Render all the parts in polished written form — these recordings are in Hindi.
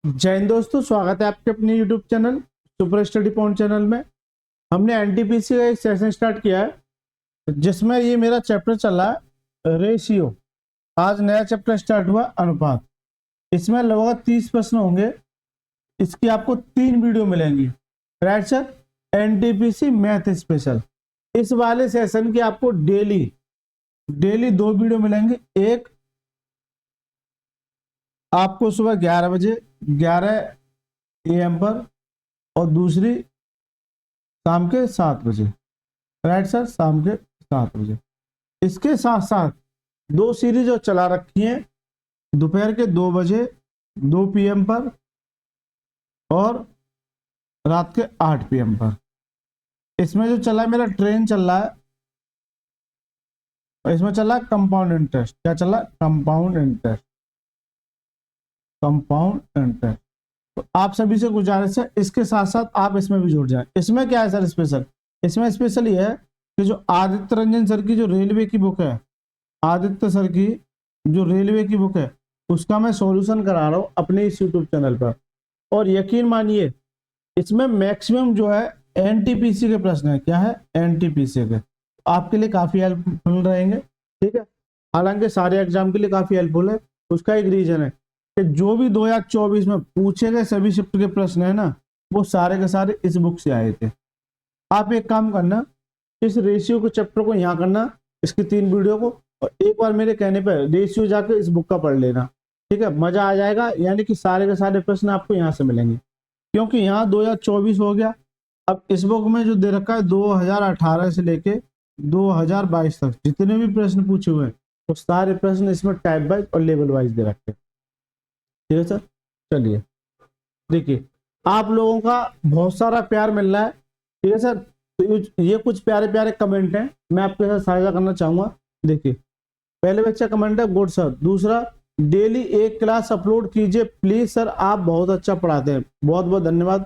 जय हिंद दोस्तों, स्वागत है आपके अपने YouTube channel super study point channel में। हमने एनटीपीसी का एक सेशन स्टार्ट किया है जिसमें ये मेरा चैप्टर चल रहा है रेशियो। आज नया चैप्टर स्टार्ट हुआ अनुपात। इसमें लगभग 30 प्रश्न होंगे। इसकी आपको 3 वीडियो मिलेंगी। Right sir, NTPC math special. इस वाले सेशन की आपको डेली 2 वीडियो मिलेंगे। एक आपको सुबह 11 बजे 11 AM पर और दूसरी शाम के 7 बजे। राइट सर, शाम के 7 बजे। इसके साथ साथ 2 सीरीज जो चला रखी हैं दोपहर के 2 बजे 2 PM पर और रात के 8 PM पर। इसमें जो चला है मेरा ट्रेन चल रहा है, इसमें चल रहा है कंपाउंड इंटरेस्ट। क्या चल रहा है? Compound interest. Compound interest. तो आप सभी से गुजारिश है इसके साथ साथ आप इसमें भी जुड़ जाएं। इसमें क्या है सर स्पेशल? इसमें स्पेशल ये है कि जो आदित्य रंजन सर की जो रेलवे की बुक है, आदित्य सर की जो रेलवे की बुक है उसका मैं सॉल्यूशन करा रहा हूँ अपने इस यूट्यूब चैनल पर। और यकीन मानिए इसमें मैक्सिमम जो है एनटीपीसी के प्रश्न है। क्या है? एनटीपीसी के। आपके लिए काफी हेल्पफुल रहेंगे। ठीक है, हालांकि सारे एग्जाम के लिए काफी हेल्पफुल है। उसका एक रीजन है कि जो भी 2024 में पूछे गए सभी शिफ्ट के प्रश्न है ना, वो सारे के सारे इस बुक से आए थे। आप एक काम करना, इस रेशियो के चैप्टर को यहाँ करना, इसकी 3 वीडियो को, और एक बार मेरे कहने पर रेशियो जाकर इस बुक का पढ़ लेना। ठीक है, मजा आ जाएगा। यानी कि सारे के सारे प्रश्न आपको यहाँ से मिलेंगे, क्योंकि यहाँ 2024 हो गया। अब इस बुक में जो दे रखा है 2018 से लेके 2022 तक जितने भी प्रश्न पूछे हुए हैं वो सारे प्रश्न इसमें टाइप वाइज और लेवल वाइज दे रखे हैं। ठीक है सर, चलिए देखिए, आप लोगों का बहुत सारा प्यार मिल रहा है। ठीक है सर, तो ये कुछ प्यारे प्यारे कमेंट हैं, मैं आपके साथ साझा करना चाहूंगा। देखिए, पहले बच्चा कमेंट है गुड सर। दूसरा, डेली एक क्लास अपलोड कीजिए प्लीज सर, आप बहुत अच्छा पढ़ाते हैं। बहुत बहुत धन्यवाद।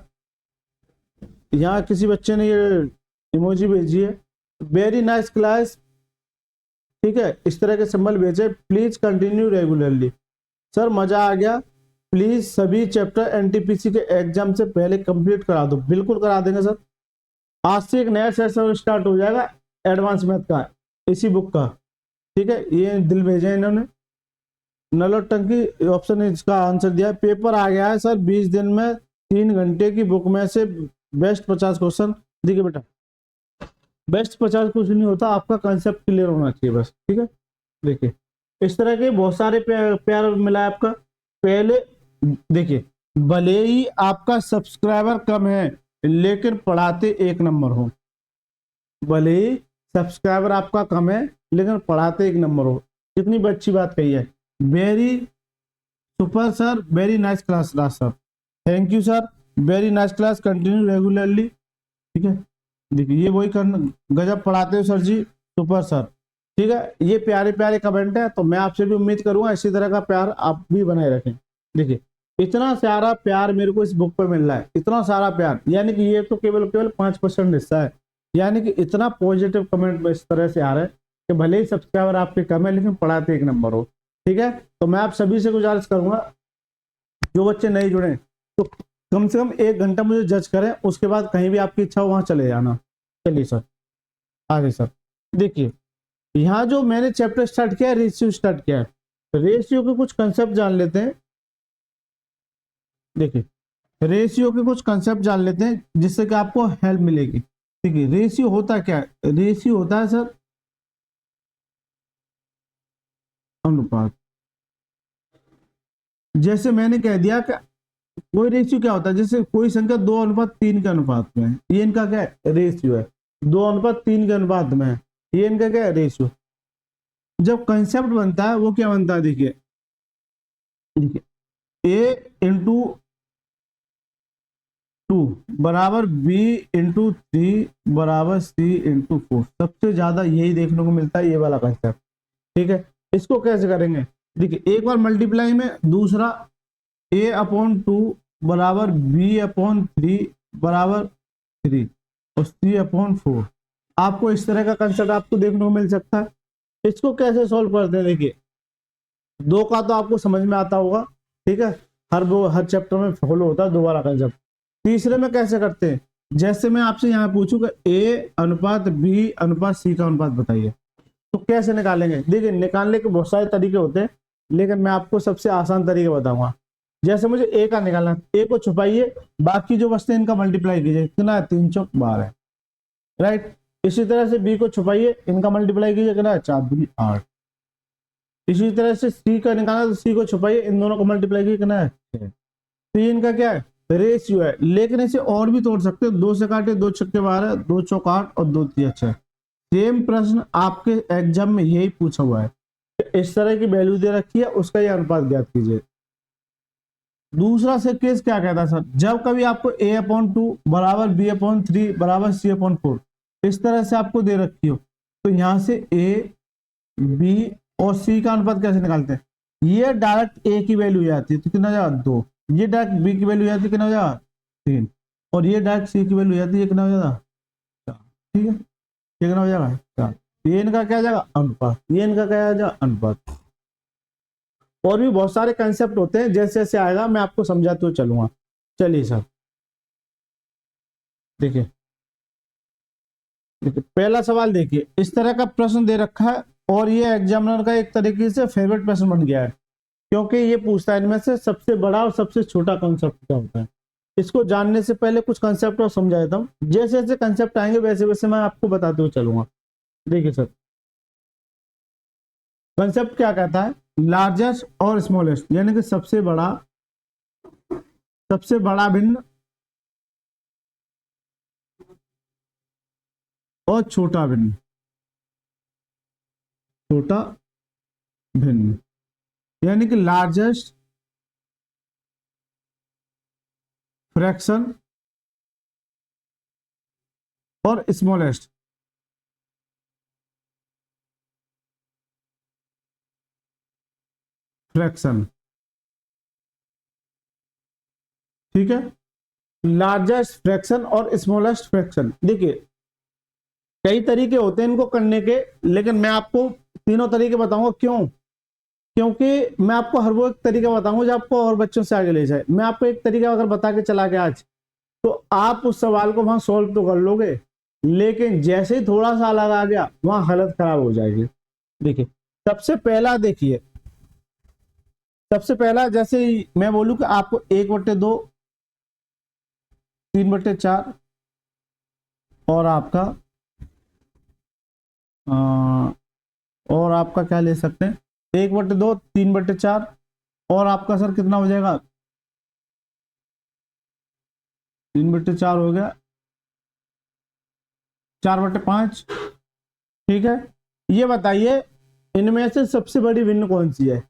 यहाँ किसी बच्चे ने ये इमोजी भेजी है, वेरी नाइस क्लास। ठीक है, इस तरह के सिंबल भेजे। Please continue regularly. सर मजा आ गया। प्लीज सभी चैप्टर एनटीपीसी के एग्जाम से पहले कंप्लीट करा दो। बिल्कुल करा देंगे सर। आज से एक नया सेशन स्टार्ट हो जाएगा एडवांस मैथ का, इसी बुक का। ठीक है, ये दिल भेजे इन्होंने। नलोटंकी ऑप्शन ने इसका आंसर दिया है। पेपर आ गया है सर 20 दिन में, 3 घंटे की बुक में से बेस्ट 50 क्वेश्चन। देखिए बेटा, बेस्ट 50 क्वेश्चन नहीं होता, आपका कंसेप्ट क्लियर होना चाहिए बस। ठीक है, देखिए इस तरह के बहुत सारे प्यार मिला है आपका। पहले देखिए, भले ही आपका सब्सक्राइबर कम है लेकिन पढ़ाते 1 नंबर हो। भले ही सब्सक्राइबर आपका कम है लेकिन पढ़ाते 1 नंबर हो। कितनी अच्छी बात कही है। Very super sir, very nice class last sir. Thank you sir, very nice class, continue regularly. ठीक है, देखिए ये वही करना, गजब पढ़ाते हो सर जी, सुपर सर। ठीक है, ये प्यारे प्यारे कमेंट है, तो मैं आपसे भी उम्मीद करूंगा इसी तरह का प्यार आप भी बनाए रखें। देखिए इतना सारा प्यार मेरे को इस बुक पर मिल रहा है, इतना सारा प्यार, यानी कि ये तो केवल 5% हिस्सा है। यानी कि इतना पॉजिटिव कमेंट इस तरह से आ रहा है कि भले ही सब्सक्राइबर आपके कम है लेकिन पढ़ाते 1 नंबर हो। ठीक है, तो मैं आप सभी से गुजारिश करूंगा, जो बच्चे नहीं जुड़े तो कम से कम 1 घंटा मुझे जज करें, उसके बाद कहीं भी आपकी इच्छा हो वहां चले जाना। चलिए सर, आगे सर। देखिए यहाँ जो मैंने चैप्टर स्टार्ट किया है, रेशियो स्टार्ट किया है। रेशियो के कुछ कंसेप्ट जान लेते हैं। देखिए, रेशियो के कुछ कंसेप्ट जान लेते हैं जिससे कि आपको हेल्प मिलेगी। देखिए रेशियो होता क्या है? रेशियो होता है सर अनुपात। जैसे मैंने कह दिया कि कोई रेशियो क्या होता है, जैसे कोई संख्या 2:3 के अनुपात में है, ये इनका क्या है? रेशियो है। 2:3 के अनुपात में है, ये इनका क्या है? रेशियो। जब कंसेप्ट बनता है वो क्या बनता है? देखिए A/2 बराबर B/3 बराबर C/4। सबसे ज्यादा यही देखने को मिलता है, ये वाला कंसेप्ट। ठीक है, इसको कैसे करेंगे? देखिए एक बार मल्टीप्लाई में, दूसरा A/2 बराबर B/3 बराबर 3 और C/4। आपको इस तरह का कंसेप्ट आपको देखने को मिल सकता है। इसको कैसे सॉल्व करते हैं? देखिए 2 का तो आपको समझ में आता होगा। ठीक है, हर चैप्टर में फॉलो होता है दोबारा कंसेप्ट। तीसरे में कैसे करते हैं, जैसे मैं आपसे यहाँ पूछूंगा A अनुपात B अनुपात C का अनुपात बताइए, तो कैसे निकालेंगे। देखिए निकालने के बहुत सारे तरीके होते हैं, लेकिन मैं आपको सबसे आसान तरीका बताऊंगा। जैसे मुझे A का निकालना, A को छुपाइए, बाकी जो बचते हैं इनका मल्टीप्लाई कीजिए, कितना है 3 चौक 12, राइट। इसी तरह से B को छुपाइए, इनका मल्टीप्लाई कीजिए, कितना है 4 दूनी 8। इसी तरह से C का निकालना, तो C को छुपाइए, इन दोनों को मल्टीप्लाई कीजिए, कितना है 6। तो ये इनका क्या है रेशियो है, लेकिन इसे और भी तोड़ सकते हो, 2 से काटे 2 छक्के 12, 2 चौक 8 और 2 तिया 6। सेम प्रश्न आपके एग्जाम में यही पूछा हुआ है, इस तरह की वैल्यू दे रखी है, उसका ये अनुपात ज्ञात कीजिए। दूसरा से केस क्या कहता है सर, जब कभी आपको A/2 बराबर B/3 बराबर C/4 इस तरह से आपको दे रखी हो, तो यहां से A B और C का अनुपात कैसे निकालते हैं, ये डायरेक्ट A की वैल्यू आती है तो कितना हो जाएगा 2, ये डायरेक्ट B की वैल्यू आती है कितना हो जाएगा 3, और ये डायरेक्ट C की वैल्यू आती है कितना हो जाएगा 4। ठीक है, कितना हो जाएगा 4। ये इनका क्या जाएगा अनुपात, ये इनका क्या जाएगा अनुपात। और भी बहुत सारे कंसेप्ट होते हैं, जैसे जैसे आएगा मैं आपको समझाते हुए चलूंगा। चलिए सर देखिए, पहला सवाल देखिए, इस तरह का प्रश्न दे रखा है और ये एग्जामिनर का एक तरीके से फेवरेट प्रश्न बन गया है, क्योंकि ये पूछता है इनमें से सबसे बड़ा और सबसे छोटा कॉन्सेप्ट क्या होता है। इसको जानने से पहले कुछ कंसेप्ट और समझा देता हूँ, जैसे जैसे कंसेप्ट आएंगे वैसे वैसे मैं आपको बताते हुए चलूंगा। देखिए सर, कंसेप्ट क्या कहता है, लार्जेस्ट और स्मॉलेस्ट, यानी कि सबसे बड़ा भिन्न और छोटा भिन्न, यानी कि लार्जेस्ट फ्रैक्शन और स्मॉलेस्ट फ्रैक्शन। ठीक है, लार्जेस्ट फ्रैक्शन और स्मॉलेस्ट फ्रैक्शन। देखिए कई तरीके होते हैं इनको करने के, लेकिन मैं आपको तीनों तरीके बताऊंगा। क्यों, क्योंकि मैं आपको हर वो एक तरीका बताऊंगा जो आपको और बच्चों से आगे ले जाए। मैं आपको एक तरीका अगर बता के चला गया आज, तो आप उस सवाल को वहां सॉल्व तो कर लोगे, लेकिन जैसे ही थोड़ा सा अलग आ गया वहां हालत खराब हो जाएगी। देखिए सबसे पहला, देखिए सबसे पहला, जैसे मैं बोलूं कि आपको 1/2 3/4 और आपका क्या ले सकते हैं 1/2 3/4 और आपका सर कितना हो जाएगा 3/4 हो गया 4/5। ठीक है, ये बताइए इनमें से सबसे बड़ी भिन्न कौन सी है,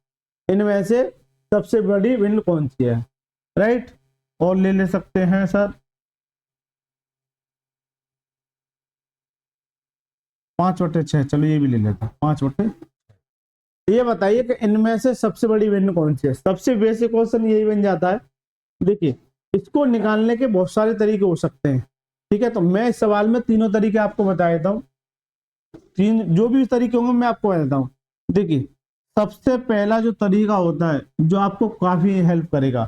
इनमें से सबसे बड़ी भिन्न कौन सी है, राइट। और ले सकते हैं सर 5/6, चलो ये भी ले लेते हैं 5/6। ये बताइए कि इनमें से सबसे बड़ी भिन्न कौन सी है। सबसे बेसिक क्वेश्चन यही बन जाता है। देखिए इसको निकालने के बहुत सारे तरीके हो सकते हैं, ठीक है। तो मैं इस सवाल में तीनों तरीके आपको बता देता हूँ, तीन जो भी तरीके होंगे मैं आपको बता देता हूँ। देखिए सबसे पहला जो तरीका होता है जो आपको काफी हेल्प करेगा,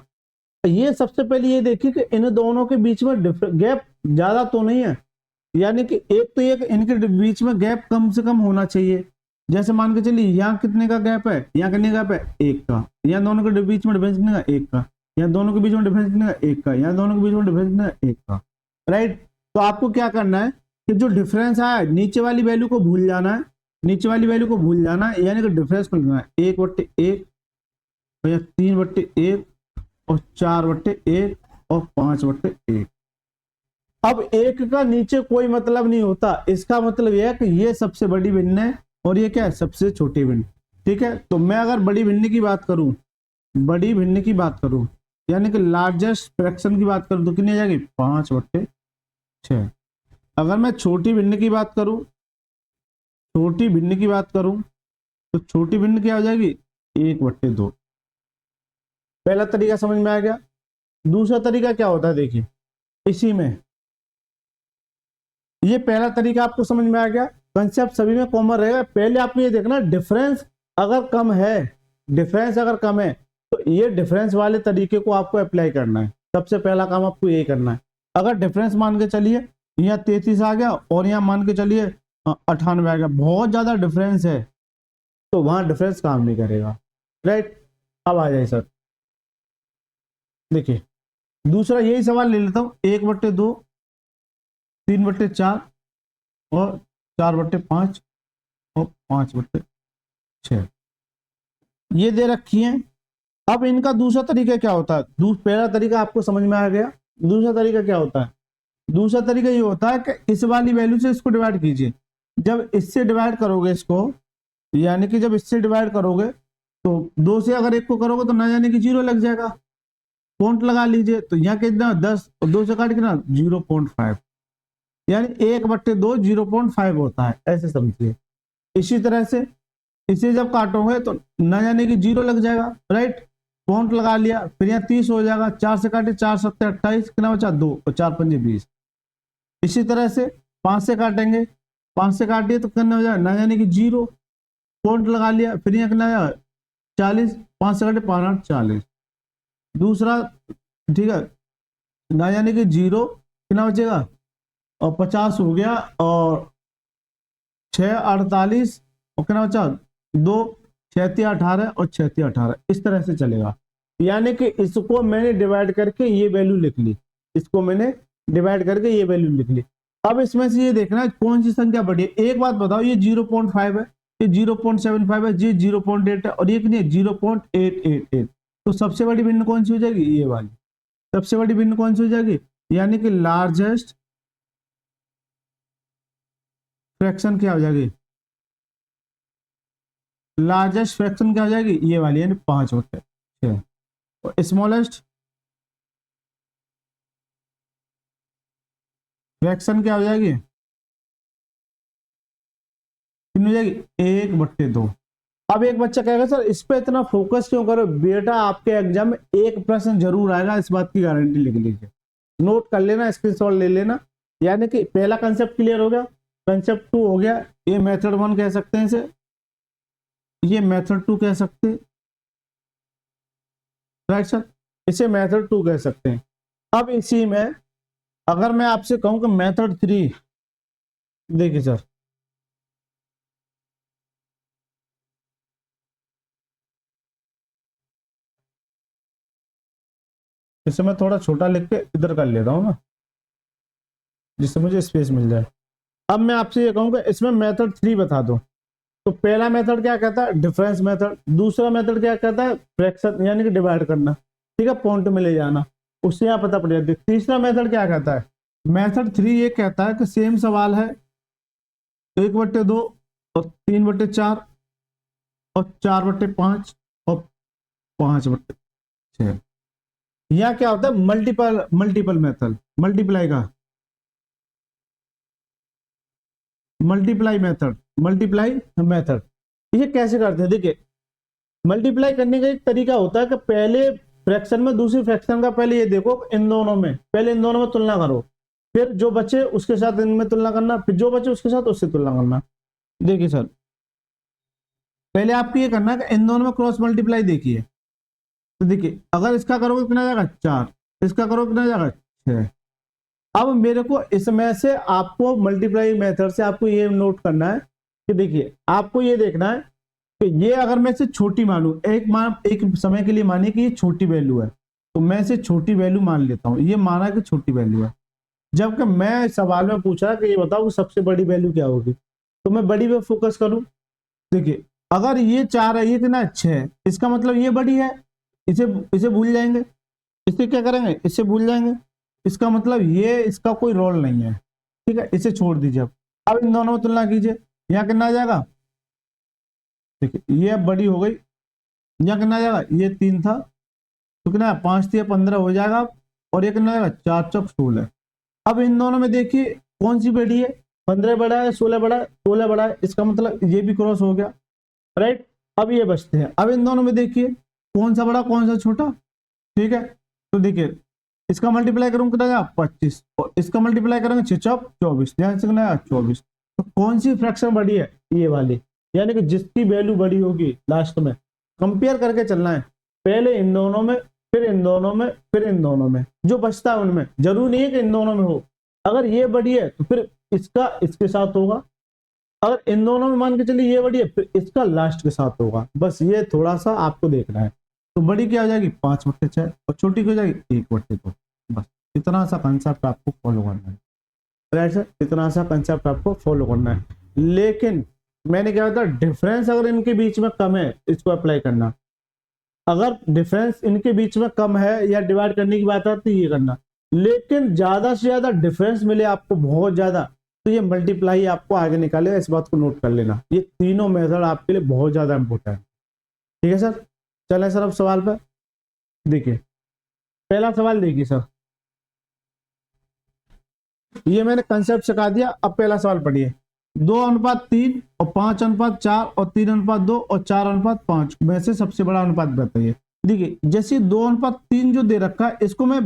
ये सबसे पहले ये देखिए कि इन दोनों के बीच में गैप ज्यादा तो नहीं है, यानी कि एक तो ये इनके बीच में गैप कम से कम होना चाहिए। जैसे मान के चलिए यहाँ कितने का गैप है, यहाँ कितने का गैप है 1 का, यहाँ दोनों के बीच में डिफरेंस कितने का 1 का, यहाँ दोनों के बीच में डिफरेंस कितने का 1 का, यहाँ दोनों के बीच में डिफरेंस कितने का 1 का, राइट। तो आपको क्या करना है कि जो डिफरेंस आया नीचे वाली वैल्यू को भूल जाना है, नीचे वाली वैल्यू को भूल जाना है, यानी कि डिफरेंस को लिखना है 1/1 और या 3/1 और 4/1 और 5/1। अब 1 का नीचे कोई मतलब नहीं होता, इसका मतलब यह है कि ये सबसे बड़ी भिन्न है और ये क्या है सबसे छोटी भिन्न। ठीक है, तो मैं अगर बड़ी भिन्न की बात करूं, बड़ी भिन्न की बात करूं यानी कि लार्जेस्ट फ्रैक्शन की बात करूं तो कितनी आ जाएगी 5/6। अगर मैं छोटी भिन्न की बात करूं, छोटी भिन्न की बात करूं तो छोटी भिन्न क्या हो जाएगी 1/2। पहला तरीका समझ में आ गया। दूसरा तरीका क्या होता है, देखिए इसी में, ये पहला तरीका आपको समझ में आ गया, कंसेप्ट सभी में कॉमन रहेगा। पहले आपको ये देखना डिफरेंस अगर कम है, डिफरेंस अगर कम है तो ये डिफरेंस वाले तरीके को आपको अप्लाई करना है। सबसे पहला काम आपको यही करना है। अगर डिफरेंस मान के चलिए यहाँ 33 आ गया और यहाँ मान के चलिए 98 आ गया, बहुत ज्यादा डिफरेंस है, तो वहां डिफरेंस काम नहीं करेगा, राइट। अब आ जाए सर, देखिए दूसरा यही सवाल ले लेता हूँ, 1/2, 3/4 और 4/5 और 5/6 ये दे रखी है। अब इनका दूसरा तरीका क्या होता है? पहला तरीका आपको समझ में आ गया, दूसरा तरीका क्या होता है? दूसरा तरीका ये होता है कि इस वाली वैल्यू से इसको डिवाइड कीजिए। जब इससे डिवाइड करोगे इसको, यानी कि जब इससे डिवाइड करोगे तो 2 से अगर 1 को करोगे तो ना जाने कि 0 लग जाएगा, पॉइंट लगा लीजिए। तो यहाँ कितना 10 और 2 से काट के ना 0.5, यानी 1/2 0.5 होता है, ऐसे समझिए। इसी तरह से इसे जब काटोगे तो ना जाने कि 0 लग जाएगा, राइट, पॉइंट लगा लिया। फिर यहाँ 30 हो जाएगा, 4 से काटे 4 7 28, कितना बचा 2 और 4 5 20। इसी तरह से 5 से काटेंगे, 5 से काटिए तो कितना हो जाएगा, ना जाने कि 0, पॉइंट लगा लिया। फिर यहाँ कितना आया 40, 5 से काटे 5 8 40। दूसरा, ठीक है, ना जाने कि 0, कितना बचेगा और 50 हो गया, और 6 48 और कितना बचा 2, 6 18 और 6 18, इस तरह से चलेगा। यानी कि इसको मैंने डिवाइड करके ये वैल्यू लिख ली, इसको मैंने डिवाइड करके ये वैल्यू लिख ली। अब इसमें से ये देखना है कौन सी संख्या बड़ी है। एक बात बताओ, ये 0.5 है, ये 0.75 है, ये 0.8 है, और ये कितनी है 0.888। तो सबसे बड़ी भिन्न कौन सी हो जाएगी? ये वाली सबसे बड़ी भिन्न कौन सी हो जाएगी? यानी कि लार्जेस्ट फ्रैक्शन क्या हो जाएगी? लार्जेस्ट फ्रैक्शन क्या हो जाएगी? ये वाली, यानी 5/6। और स्मॉलेस्ट फ्रैक्शन क्या हो जाएगी? कितनी हो जाएगी? 1/2। अब एक बच्चा कहेगा सर इस पे इतना फोकस क्यों करो? बेटा आपके एग्जाम में एक प्रश्न जरूर आएगा, इस बात की गारंटी लिख लीजिए, नोट कर लेना, स्क्रीनशॉट ले लेना। यानी कि पहला कंसेप्ट क्लियर हो गया, कंसेप्ट 2 हो गया, ये मेथड 1 कह सकते हैं इसे, ये मेथड 2 कह सकते हैं, राइट सर, इसे मेथड 2 कह सकते हैं। अब इसी में अगर मैं आपसे कहूं कि मेथड 3, देखिए सर, इसे मैं थोड़ा छोटा लिख के इधर कर लेता हूं ना, जिससे मुझे स्पेस मिल जाए। अब मैं आपसे ये कहूंगा इसमें मेथड 3 बता दो। तो पहला मेथड क्या कहता है? Difference method. दूसरा मेथड क्या कहता है? फ्रैक्शन, यानी कि डिवाइड करना, ठीक है, पॉइंट में ले जाना, उससे यहाँ पता पड़ जाता है। तीसरा मेथड क्या कहता है? मेथड 3 ये कहता है कि सेम सवाल है, 1/2 और 3/4 और 4/5 और 5/6। यहाँ क्या होता है? Multiple method, multiply method. ये कैसे करते हैं? देखिए, मल्टीप्लाई करने का एक तरीका होता है कि पहले फ्रैक्शन में दूसरी फ्रैक्शन का पहले ये देखो, इन दोनों में पहले इन दोनों में तुलना करो, फिर जो बचे उसके साथ इनमें तुलना करना, फिर जो बचे उसके साथ उससे तुलना करना। देखिए सर, पहले आपको ये करना है कि इन दोनों में क्रॉस मल्टीप्लाई देखिए। तो देखिए, अगर इसका करोगे कितना जाएगा 4, इसका करोगे कितना जाएगा 6। अब मेरे को इसमें से आपको मल्टीप्लाई मेथड से आपको ये नोट करना है कि देखिए, आपको ये देखना है कि ये अगर मैं इसे छोटी मानूं, एक समय के लिए मानिए कि ये छोटी वैल्यू है, तो मैं इसे छोटी वैल्यू मान लेता हूं, ये माना कि छोटी वैल्यू है। जबकि मैं सवाल में पूछा कि ये बताओ सबसे बड़ी वैल्यू क्या होगी, तो मैं बड़ी पे फोकस करूं। देखिए, अगर ये 4 है, ये कितना 6 है, इसका मतलब ये बड़ी है, इसे इसे भूल जाएंगे, इसे क्या करेंगे, इसे भूल जाएंगे, इसका मतलब ये इसका कोई रोल नहीं है, ठीक है, इसे छोड़ दीजिए। अब इन दोनों में तुलना कीजिए, यहाँ कितना आ जाएगा? देखिए, ये अब बड़ी हो गई, यहाँ कितना आ जाएगा? ये 3 था, तो कितना 5 3 15 हो जाएगा, और ये कितना आएगा? 4 चौक 16। अब इन दोनों में देखिए कौन सी बड़ी है? 15 बड़ा है, 16 बड़ा है, 16 बड़ा है, इसका मतलब ये भी क्रॉस हो गया, राइट। अब ये बचते हैं, अब इन दोनों में देखिए कौन सा बड़ा कौन सा छोटा, ठीक है। तो देखिए, इसका मल्टीप्लाई करूंगा कितना जाएगा? 25, और इसका मल्टीप्लाई करेंगे 6 चौक 24, ध्यान से कितना 24। तो कौन सी फ्रैक्शन बड़ी है? ये वाली, यानी कि जिसकी वैल्यू बड़ी होगी लास्ट में कंपेयर करके चलना है। पहले इन दोनों में, फिर इन दोनों में, फिर इन दोनों में, जो बचता है उनमें। जरूरी नहीं है कि इन दोनों में हो, अगर ये बड़ी है तो फिर इसका इसके साथ होगा, अगर इन दोनों में मान के चलिए ये बड़ी है फिर इसका लास्ट के साथ होगा। बस ये थोड़ा सा आपको देखना है। तो बड़ी क्या हो जाएगी 5/6 और छोटी क्या हो जाएगी 1/2। बस इतना सा कंसेप्ट आपको फॉलो करना है, राइट सर, इतना सा कंसेप्ट आपको फॉलो करना है। लेकिन मैंने क्या बताया, डिफरेंस अगर इनके बीच में कम है इसको अप्लाई करना, अगर डिफरेंस इनके बीच में कम है या डिवाइड करने की बात आती है ये करना। लेकिन ज्यादा से ज्यादा डिफरेंस मिले आपको बहुत ज्यादा, तो ये मल्टीप्लाई आपको आगे निकालेगा, इस बात को नोट कर लेना। ये तीनों मेथड आपके लिए बहुत ज्यादा इंपॉर्टेंट है, ठीक है सर। चलें सर अब सवाल पर देखिए, पहला सवाल देखिए सर, ये मैंने कंसेप्ट सिखा दिया। अब पहला सवाल पढ़िए, 2:3 और 5:4 और 3:2 और 4:5 में से सबसे बड़ा अनुपात बताइए। देखिए जैसे 2:3 जो दे रखा है इसको मैं,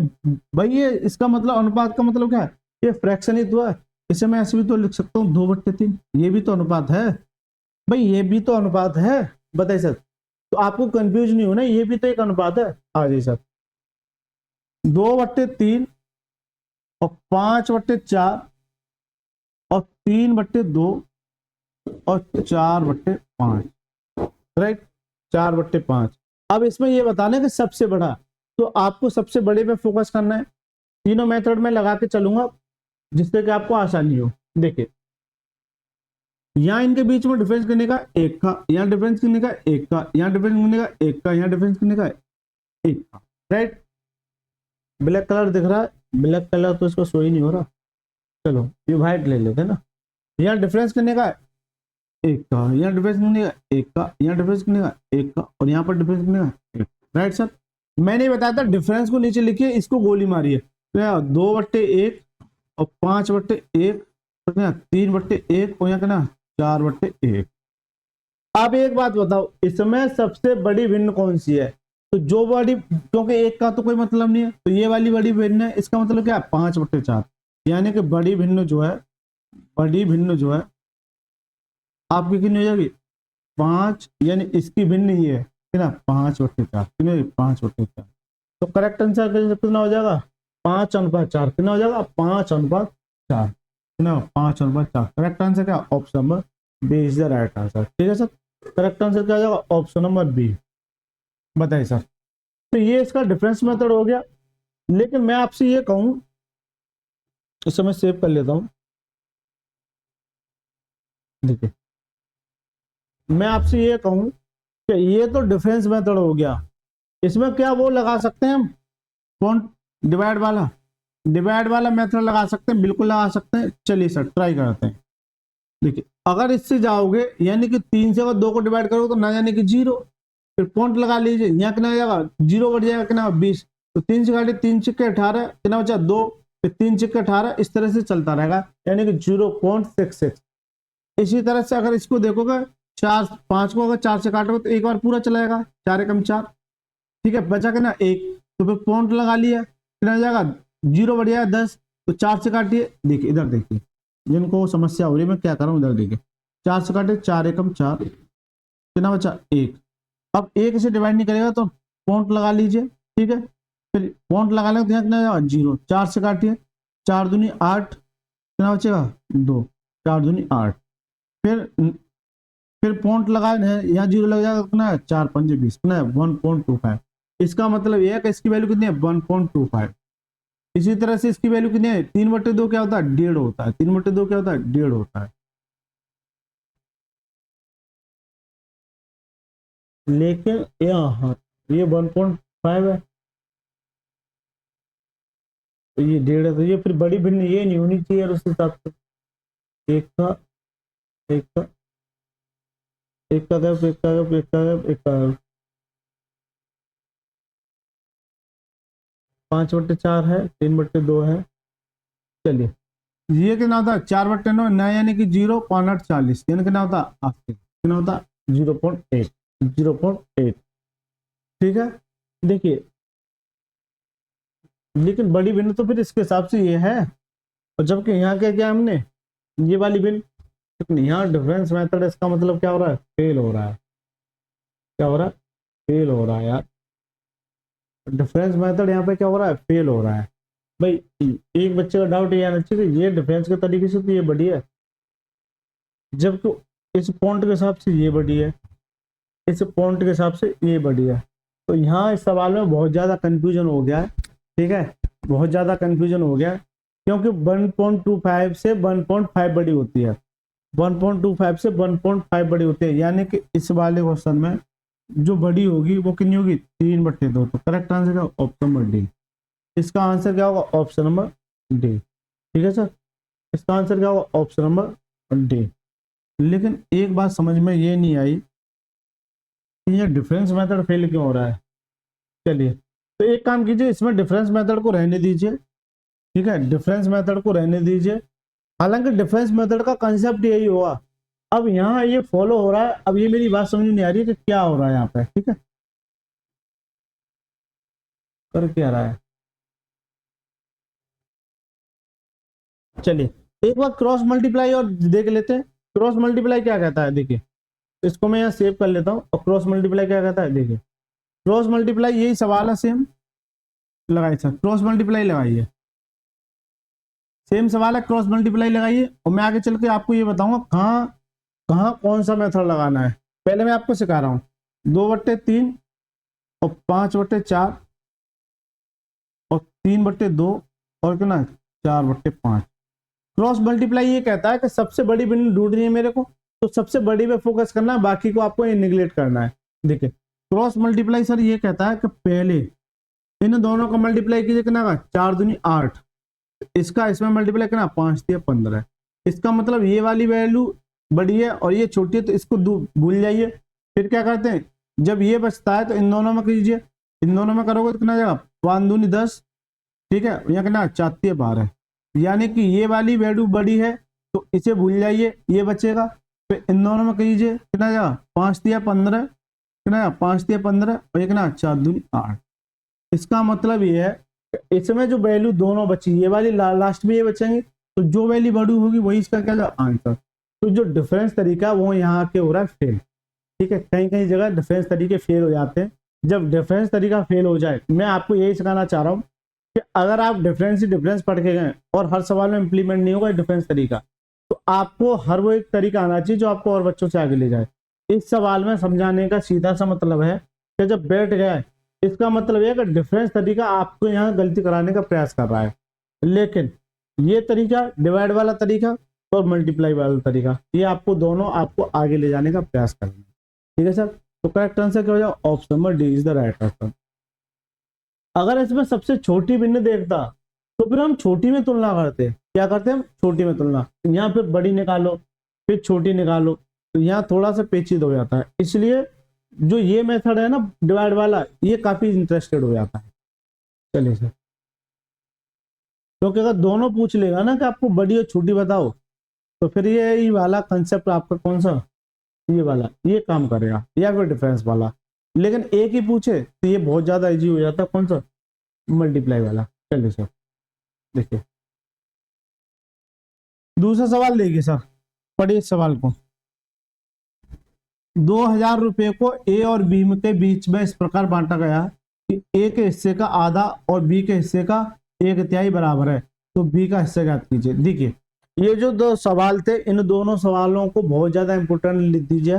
भाई ये इसका मतलब अनुपात का मतलब क्या है, ये फ्रैक्शन ही तो है, इसे मैं ऐसे भी तो लिख सकता हूँ 2/3, ये भी तो अनुपात है भाई, ये भी तो अनुपात है। बताइए सर, तो आपको कंफ्यूज नहीं होना, ये भी तो एक अनुपात है। हाँ जी सर, 2/3 और 5/4 और 3/2 और 4/5, राइट, 4/5। अब इसमें ये बताना है कि सबसे बड़ा, तो आपको सबसे बड़े पे फोकस करना है। तीनों मेथड में लगा के चलूंगा जिससे कि आपको आसानी हो। देखिए यहाँ इनके बीच में डिफरेंस करने का एक का, यहाँ डिफरेंस करने का एक का, यहाँ डिफरेंस करने का एक का, यहाँ डिफरेंस करने का एक का, राइट। ब्लैक कलर दिख रहा है, ब्लैक कलर तो इसको सो ही नहीं हो रहा, चलो ये व्हाइट ले लेते हैं ना। यहाँ डिफरेंस करने का एक का, यहाँ डिफरेंस करने का एक का, यहाँ डिफरेंस करने का एक का, और यहाँ पर डिफरेंस करने का एक, राइट सर। मैंने बताया था डिफरेंस को नीचे लिखिए, इसको गोली मारिए, तो 2/1 और 5/1, 3/1 और यहाँ कहना 4/1। अब एक बात बताओ, इसमें सबसे बड़ी भिन्न कौन सी है? तो जो बड़ी, क्योंकि एक का तो कोई मतलब नहीं है, तो ये वाली बड़ी भिन्न है, इसका मतलब क्या है 5/4, यानी कि बड़ी भिन्न जो है, बड़ी भिन्न जो है आपकी कितनी हो जाएगी 5, यानी इसकी भिन्न ये है ना 5/4, कितनी 5/4। तो करेक्ट आंसर कितना हो जाएगा 5:4, कितना हो जाएगा 5:4, कितना 5:4। करेक्ट आंसर क्या, option number B is the right answer, ठीक है सर। करेक्ट आंसर क्या हो जाएगा ऑप्शन नंबर बी। बताइए सर, तो ये इसका डिफरेंस मेथड हो गया। लेकिन मैं आपसे ये कहूं, इस समय सेव कर लेता हूं, देखिए मैं आपसे ये कहूं कि ये तो डिफरेंस मेथड हो गया, इसमें क्या वो लगा सकते हैं हम कौन, डिवाइड वाला मेथड लगा सकते हैं, बिल्कुल लगा सकते हैं। चलिए सर ट्राई करते हैं। देखिए अगर इससे जाओगे, यानी कि 3 से अगर 2 को डिवाइड करोगे तो ना, यानी कि 0, फिर पॉइंट लगा लीजिए, यहाँ कितना जाएगा 0 बढ़ जाएगा, कितना 20, तो 3 से काटे 3 छिक्के 18, कितना बचा 2, फिर 3 छिक्के 18, इस तरह से चलता रहेगा, यानी कि 0.66। इसी तरह से अगर इसको देखोगे 4 5 को अगर 4 से काटोगे तो एक बार पूरा चलाएगा, 4 एकम 4, ठीक है, बचा के ना 1, तो फिर पॉइंट लगा लिया, कितना हो जाएगा 0 बढ़ जाएगा 10, तो 4 से काटिए। देखिए इधर देखिए, जिनको समस्या हो रही है मैं क्या कर रहा हूँ, इधर देखिए 4 से काटे 4 एकम 4, कितना बचा 1। अब 1 से डिवाइड नहीं करेगा तो पॉइंट लगा लीजिए, ठीक है, फिर पॉइंट लगा लेंगे तो यहाँ कितना जाएगा 0, 4 से काटिए 4 दूनी 8, कितना बचेगा 2, 4 दूनी 8, फिर पॉइंट लगा यहाँ 0 लग जाएगा, कितना 4 पंजे 20, कितना है 1.25। इसका मतलब यह है कि इसकी वैल्यू कितनी है 1.25। इसी तरह से इसकी वैल्यू कितनी है 3/2 क्या होता है 1.5 होता है, 3/2 क्या होता है 1.5 होता है। लेकिन यहाँ ये 1.5 है, तो ये 1.5 है, तो ये फिर बड़ी भिन्न ये नहीं होनी चाहिए उस हिसाब से। एक का एक का एक का गैप, एक का गैप, एक का गैप, एक का गैप, 5/4 है, 3/2 है। चलिए ये कितना होता है 4/9 नया, यानी कि 0.40, यानी कितना होता है कितना होता 0.8, 0.8, ठीक है। देखिए लेकिन बड़ी भिन्न तो फिर इसके हिसाब से ये है, और जबकि यहाँ क्या किया हमने ये वाली भिन्न, लेकिन यहाँ डिफरेंस मेथड, इसका मतलब क्या हो रहा है फेल हो रहा है, क्या हो रहा है फेल हो रहा है यार। डिफरेंस मेथड यहाँ पे क्या हो रहा है, फेल हो रहा है। भाई एक बच्चे का डाउट ये आना चाहिए कि ये डिफरेंस के तरीके से तो ये बड़ी है, जबकि इस पॉइंट के हिसाब से ये बड़ी है, इस पॉइंट के हिसाब से ये बड़ी है। तो यहाँ इस सवाल में बहुत ज़्यादा कंफ्यूजन हो गया है, ठीक है, बहुत ज़्यादा कंफ्यूजन हो गया है, क्योंकि 1.25 से 1.5 बड़ी होती है, 1.25 से 1.5 बड़ी होती है, यानी कि इस वाले क्वेश्चन में जो बड़ी होगी वो कितनी होगी, 3/2। तो करेक्ट आंसर क्या, ऑप्शन नंबर डी। इसका आंसर क्या होगा, ऑप्शन नंबर डी। ठीक है सर, इसका आंसर क्या होगा, ऑप्शन नंबर डी। लेकिन एक बात समझ में ये नहीं आई कि ये डिफरेंस मेथड फेल क्यों हो रहा है। चलिए, तो एक काम कीजिए, इसमें डिफरेंस मेथड को रहने दीजिए, ठीक है, डिफरेंस मेथड को रहने दीजिए। हालांकि डिफरेंस मेथड का कंसेप्ट यही हुआ, अब यहाँ ये फॉलो हो रहा है। अब ये मेरी बात समझ नहीं आ रही है कि क्या हो रहा है यहाँ पे, ठीक है, कर क्या रहा है। चलिए एक बार क्रॉस मल्टीप्लाई और देख लेते हैं। क्रॉस मल्टीप्लाई क्या कहता है, देखिए इसको मैं यहाँ सेव कर लेता हूँ। और क्रॉस मल्टीप्लाई क्या कहता है, देखिए क्रॉस मल्टीप्लाई यही सवाल है, सेम लगाइए सर, क्रॉस मल्टीप्लाई लगाइए, सेम सवाल है, क्रॉस मल्टीप्लाई लगाइए। और मैं आगे चल के आपको ये बताऊंगा कहाँ कहाँ कौन सा मेथड लगाना है। पहले मैं आपको सिखा रहा हूँ 2/3 और 5/4 और 3/2 और कितना 4/5। क्रॉस मल्टीप्लाई ये कहता है कि सबसे बड़ी बिंदु ढूंढनी है मेरे को, तो सबसे बड़ी पे फोकस करना है, बाकी को आपको निगलेक्ट करना है। देखिए क्रॉस मल्टीप्लाई सर ये कहता है कि पहले इन दोनों का मल्टीप्लाई कीजिए, कितना का 4 दूनी 8, इसका इसमें मल्टीप्लाई करना 5 दिया 15। इसका मतलब ये वाली वैल्यू बड़ी है और ये छोटी है, तो इसको भूल जाइए। फिर क्या करते हैं, जब ये बचता है तो इन दोनों में कीजिए, इन दोनों में करोगे तो कितना जाएगा 5 दूनी 10, ठीक है, यहाँ कितना 4 12, यानी कि ये वाली वैल्यू बड़ी है तो इसे भूल जाइए, ये बचेगा। फिर इन दोनों में कीजिए, कितना जाएगा 5 दिया 15, कितना 5 दिया 15 और ये कितना 4 दूनी 8। इसका मतलब ये है इसमें जो वैल्यू दोनों बची, ये वाली लास्ट में ये बचेंगे, तो जो वैल्यू बड़ी होगी वही इसका क्या आंसर। तो जो डिफरेंस तरीका वो यहाँ के हो रहा है फेल, ठीक है, कहीं कहीं जगह डिफरेंस तरीके फेल हो जाते हैं। जब डिफरेंस तरीका फेल हो जाए, मैं आपको यही सिखाना चाह रहा हूँ कि अगर आप डिफरेंस ही डिफरेंस पढ़ के गए और हर सवाल में इंप्लीमेंट नहीं होगा डिफरेंस तरीका, तो आपको हर वो एक तरीका आना चाहिए जो आपको और बच्चों से आगे ले जाए। इस सवाल में समझाने का सीधा सा मतलब है कि जब बैठ गया है, इसका मतलब है कि डिफरेंस तरीका आपको यहाँ गलती कराने का प्रयास कर रहा है। लेकिन ये तरीका, डिवाइड वाला तरीका और मल्टीप्लाई वाला तरीका, ये आपको दोनों आपको आगे ले जाने का प्रयास करना है। ठीक है सर, तो करेक्ट आंसर क्या हो जाए, option number D is the right answer. अगर इसमें सबसे छोटी भिन्न देखता तो फिर हम छोटी में तुलना करते, क्या करते हैं हम छोटी में तुलना, यहाँ फिर बड़ी निकालो फिर छोटी निकालो, तो यहाँ थोड़ा सा पेचीदा हो जाता है। इसलिए जो ये मेथड है ना डिवाइड वाला, ये काफी इंटरेस्टेड हो जाता है। चलिए सर, क्योंकि अगर दोनों पूछ लेगा ना कि आपको बड़ी और छोटी बताओ, तो फिर ये वाला कंसेप्ट आपका कौन सा, ये वाला ये काम करेगा, या फिर डिफरेंस वाला। लेकिन एक ही पूछे तो ये बहुत ज्यादा इजी हो जाता है, कौन सा, मल्टीप्लाई वाला। चलिए सर, देखिए दूसरा सवाल देखिए सर, पढ़िए इस सवाल को। 2000 रुपये को ए और बी के बीच में इस प्रकार बांटा गया कि ए के हिस्से का आधा और बी के हिस्से का 1/3 बराबर है, तो बी का हिस्सा ज्ञात कीजिए। देखिए ये जो दो सवाल थे, इन दोनों सवालों को बहुत ज्यादा इंपोर्टेंट लिख दीजिए,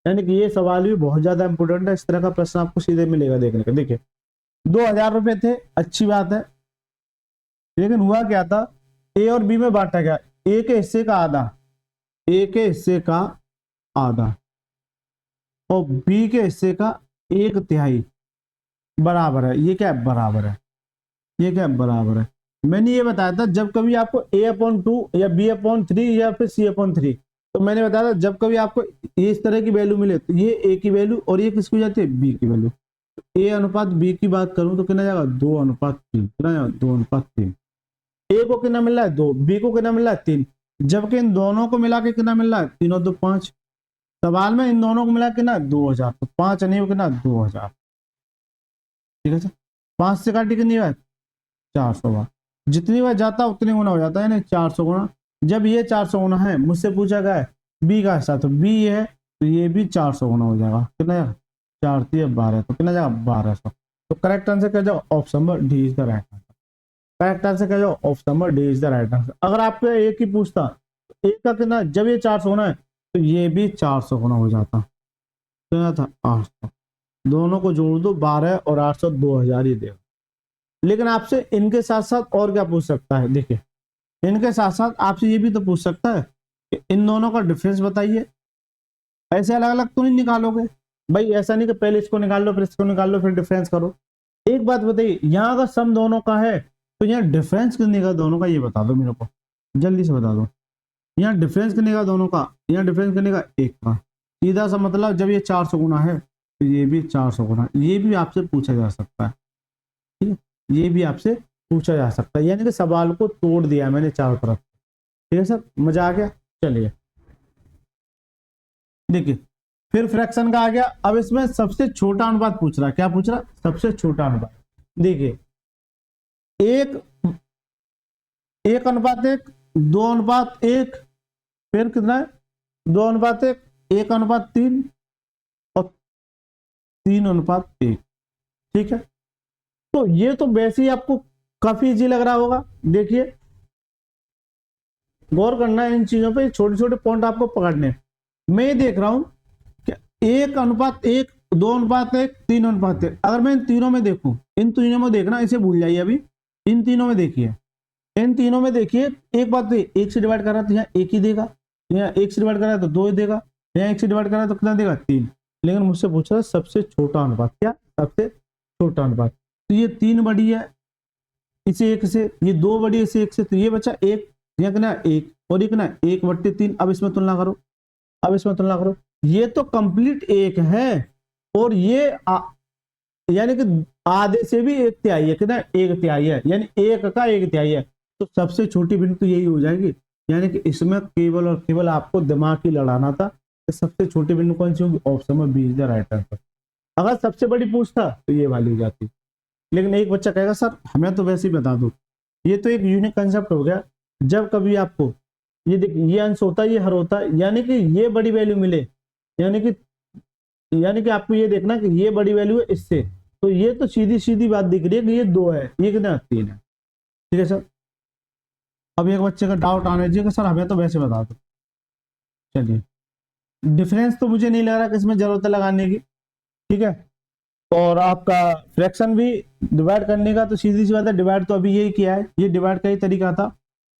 यानी कि ये सवाल भी बहुत ज्यादा इंपोर्टेंट है। इस तरह का प्रश्न आपको सीधे मिलेगा देखने का। देखिए 2000 रुपये थे, अच्छी बात है, लेकिन हुआ क्या था, ए और बी में बांटा गया, ए के हिस्से का आधा, ए के हिस्से का आधा और बी के हिस्से का 1/3 बराबर है। ये क्या है, बराबर है, ये क्या है, बराबर है। मैंने ये बताया था जब कभी आपको a/2 या b/3 या फिर c/3, तो मैंने बताया था जब कभी आपको इस तरह की वैल्यू मिले तो ये a की वैल्यू और ये किसकी हो जाती है, b की वैल्यू। a अनुपात b की बात करूं तो कितना जाएगा 2:3, कितना जाएगा 2:3। a को कितना मिल रहा है 2, b को कितना मिल रहा है 3, जबकि इन दोनों को मिला के कितना मिल रहा है 3 और 2 5। सवाल में इन दोनों को मिला के ना 2000, तो 5 नहीं कितना 2000। ठीक है सर, 5 से काटी कितनी बार 400 बार, जितनी बार जाता उतनी गुना हो जाता है, यानी 400 गुना। जब ये 400 गुना है, मुझसे पूछा गया है बी का हिस्सा, तो बी ये है तो ये भी 400 गुना हो जाएगा। कितना 4 3 12, तो कितना जाएगा 1200। तो करेक्ट आंसर क्या जाओ, option number D is the right answer. Correct answer क्या जाओ, option number D is the right answer. अगर आपको एक ही पूछता, एक का कितना, जब ये 400 होना है तो ये भी 400 गुना हो जाता, कितना था 800, दोनों को जोड़ दो 12 और 800 2000 ही देगा। लेकिन आपसे इनके साथ साथ और क्या पूछ सकता है, देखिए इनके साथ साथ आपसे ये भी तो पूछ सकता है कि इन दोनों का डिफरेंस बताइए। ऐसे अलग अलग तो नहीं निकालोगे भाई, ऐसा नहीं कि पहले इसको निकाल लो फिर इसको निकाल लो फिर डिफरेंस करो। एक बात बताइए, यहाँ अगर सम दोनों का है तो यहाँ डिफरेंस कितने का दोनों का, ये बता दो मेरे को, जल्दी से बता दो। यहाँ डिफरेंस कितने का दोनों का, यहाँ डिफरेंस कितने का, एक का। सीधा सा मतलब जब ये 400 गुना है तो ये भी 400 गुना, ये भी आपसे पूछा जा सकता है, ठीक है, ये भी आपसे पूछा जा सकता है। यानी कि सवाल को तोड़ दिया मैंने चारों तरफ। ठीक है सर, मजा आ गया। चलिए देखिए, फिर फ्रैक्शन का आ गया। अब इसमें सबसे छोटा अनुपात पूछ रहा है, क्या पूछ रहा है, सबसे छोटा अनुपात। देखिए एक, एक अनुपात एक, दो अनुपात एक, फिर कितना है, दो अनुपात एक अनुपात तीन और तीन अनुपात एक। ठीक है, तो ये तो वैसे ही आपको काफी इजी लग रहा होगा। देखिए गौर करना है इन चीजों पे, छोटे छोटे पॉइंट आपको पकड़ने हैं। मैं ये देख रहा हूं कि एक अनुपात एक, दो अनुपात एक, तीन अनुपात एक। अगर मैं इन तीनों में देखूं, इन तीनों में देखना, इसे भूल जाइए अभी, इन तीनों में देखिए, इन तीनों में देखिए, एक बात तो एक से डिवाइड कर रहा है तो यहाँ एक ही देगा, यहाँ एक से डिवाइड कर रहा है तो दो ही देगा, यहाँ एक से डिवाइड कर रहा है तो कितना देगा, तीन। लेकिन मुझसे पूछ रहा है सबसे छोटा अनुपात, क्या सबसे छोटा अनुपात, तो ये तीन बड़ी है इसे एक से, ये दो बड़ी है इसे एक से, तो ये बचा एक, यहाँ कितना एक और एक ना 1/3। अब इसमें तुलना करो, अब इसमें तुलना करो, ये तो कंप्लीट एक है और ये यानी कि आधे से भी एक तिहाई है, कितना एक तिहाई है, यानी एक का एक तिहाई है। तो सबसे छोटी भिन्न तो यही हो जाएगी। यानी कि इसमें केवल और केवल आपको दिमाग ही लड़ाना था कि सबसे छोटी भिन्न कौन सी होगी, ऑप्शन में B is the right answer. अगर सबसे बड़ी पूछता तो ये वाली हो जाती। लेकिन एक बच्चा कहेगा सर हमें तो वैसे ही बता दो, ये तो एक यूनिक कंसेप्ट हो गया। जब कभी आपको ये देखिए ये अंश होता है, ये हर होता है, यानी कि ये बड़ी वैल्यू मिले, यानी कि आपको ये देखना कि ये बड़ी वैल्यू है इससे, तो ये तो सीधी सीधी बात दिख रही है कि ये दो है, ये कितना तीन है। ठीक है सर, अब एक बच्चे का डाउट आना चाहिए कि सर हमें तो वैसे बता दो। चलिए, डिफरेंस तो मुझे नहीं लग रहा कि इसमें जरूरत है लगाने की। ठीक है, और आपका फ्रैक्शन भी डिवाइड करने का तो सीधी सी बात है, डिवाइड तो अभी यही किया है, ये डिवाइड का ही तरीका था।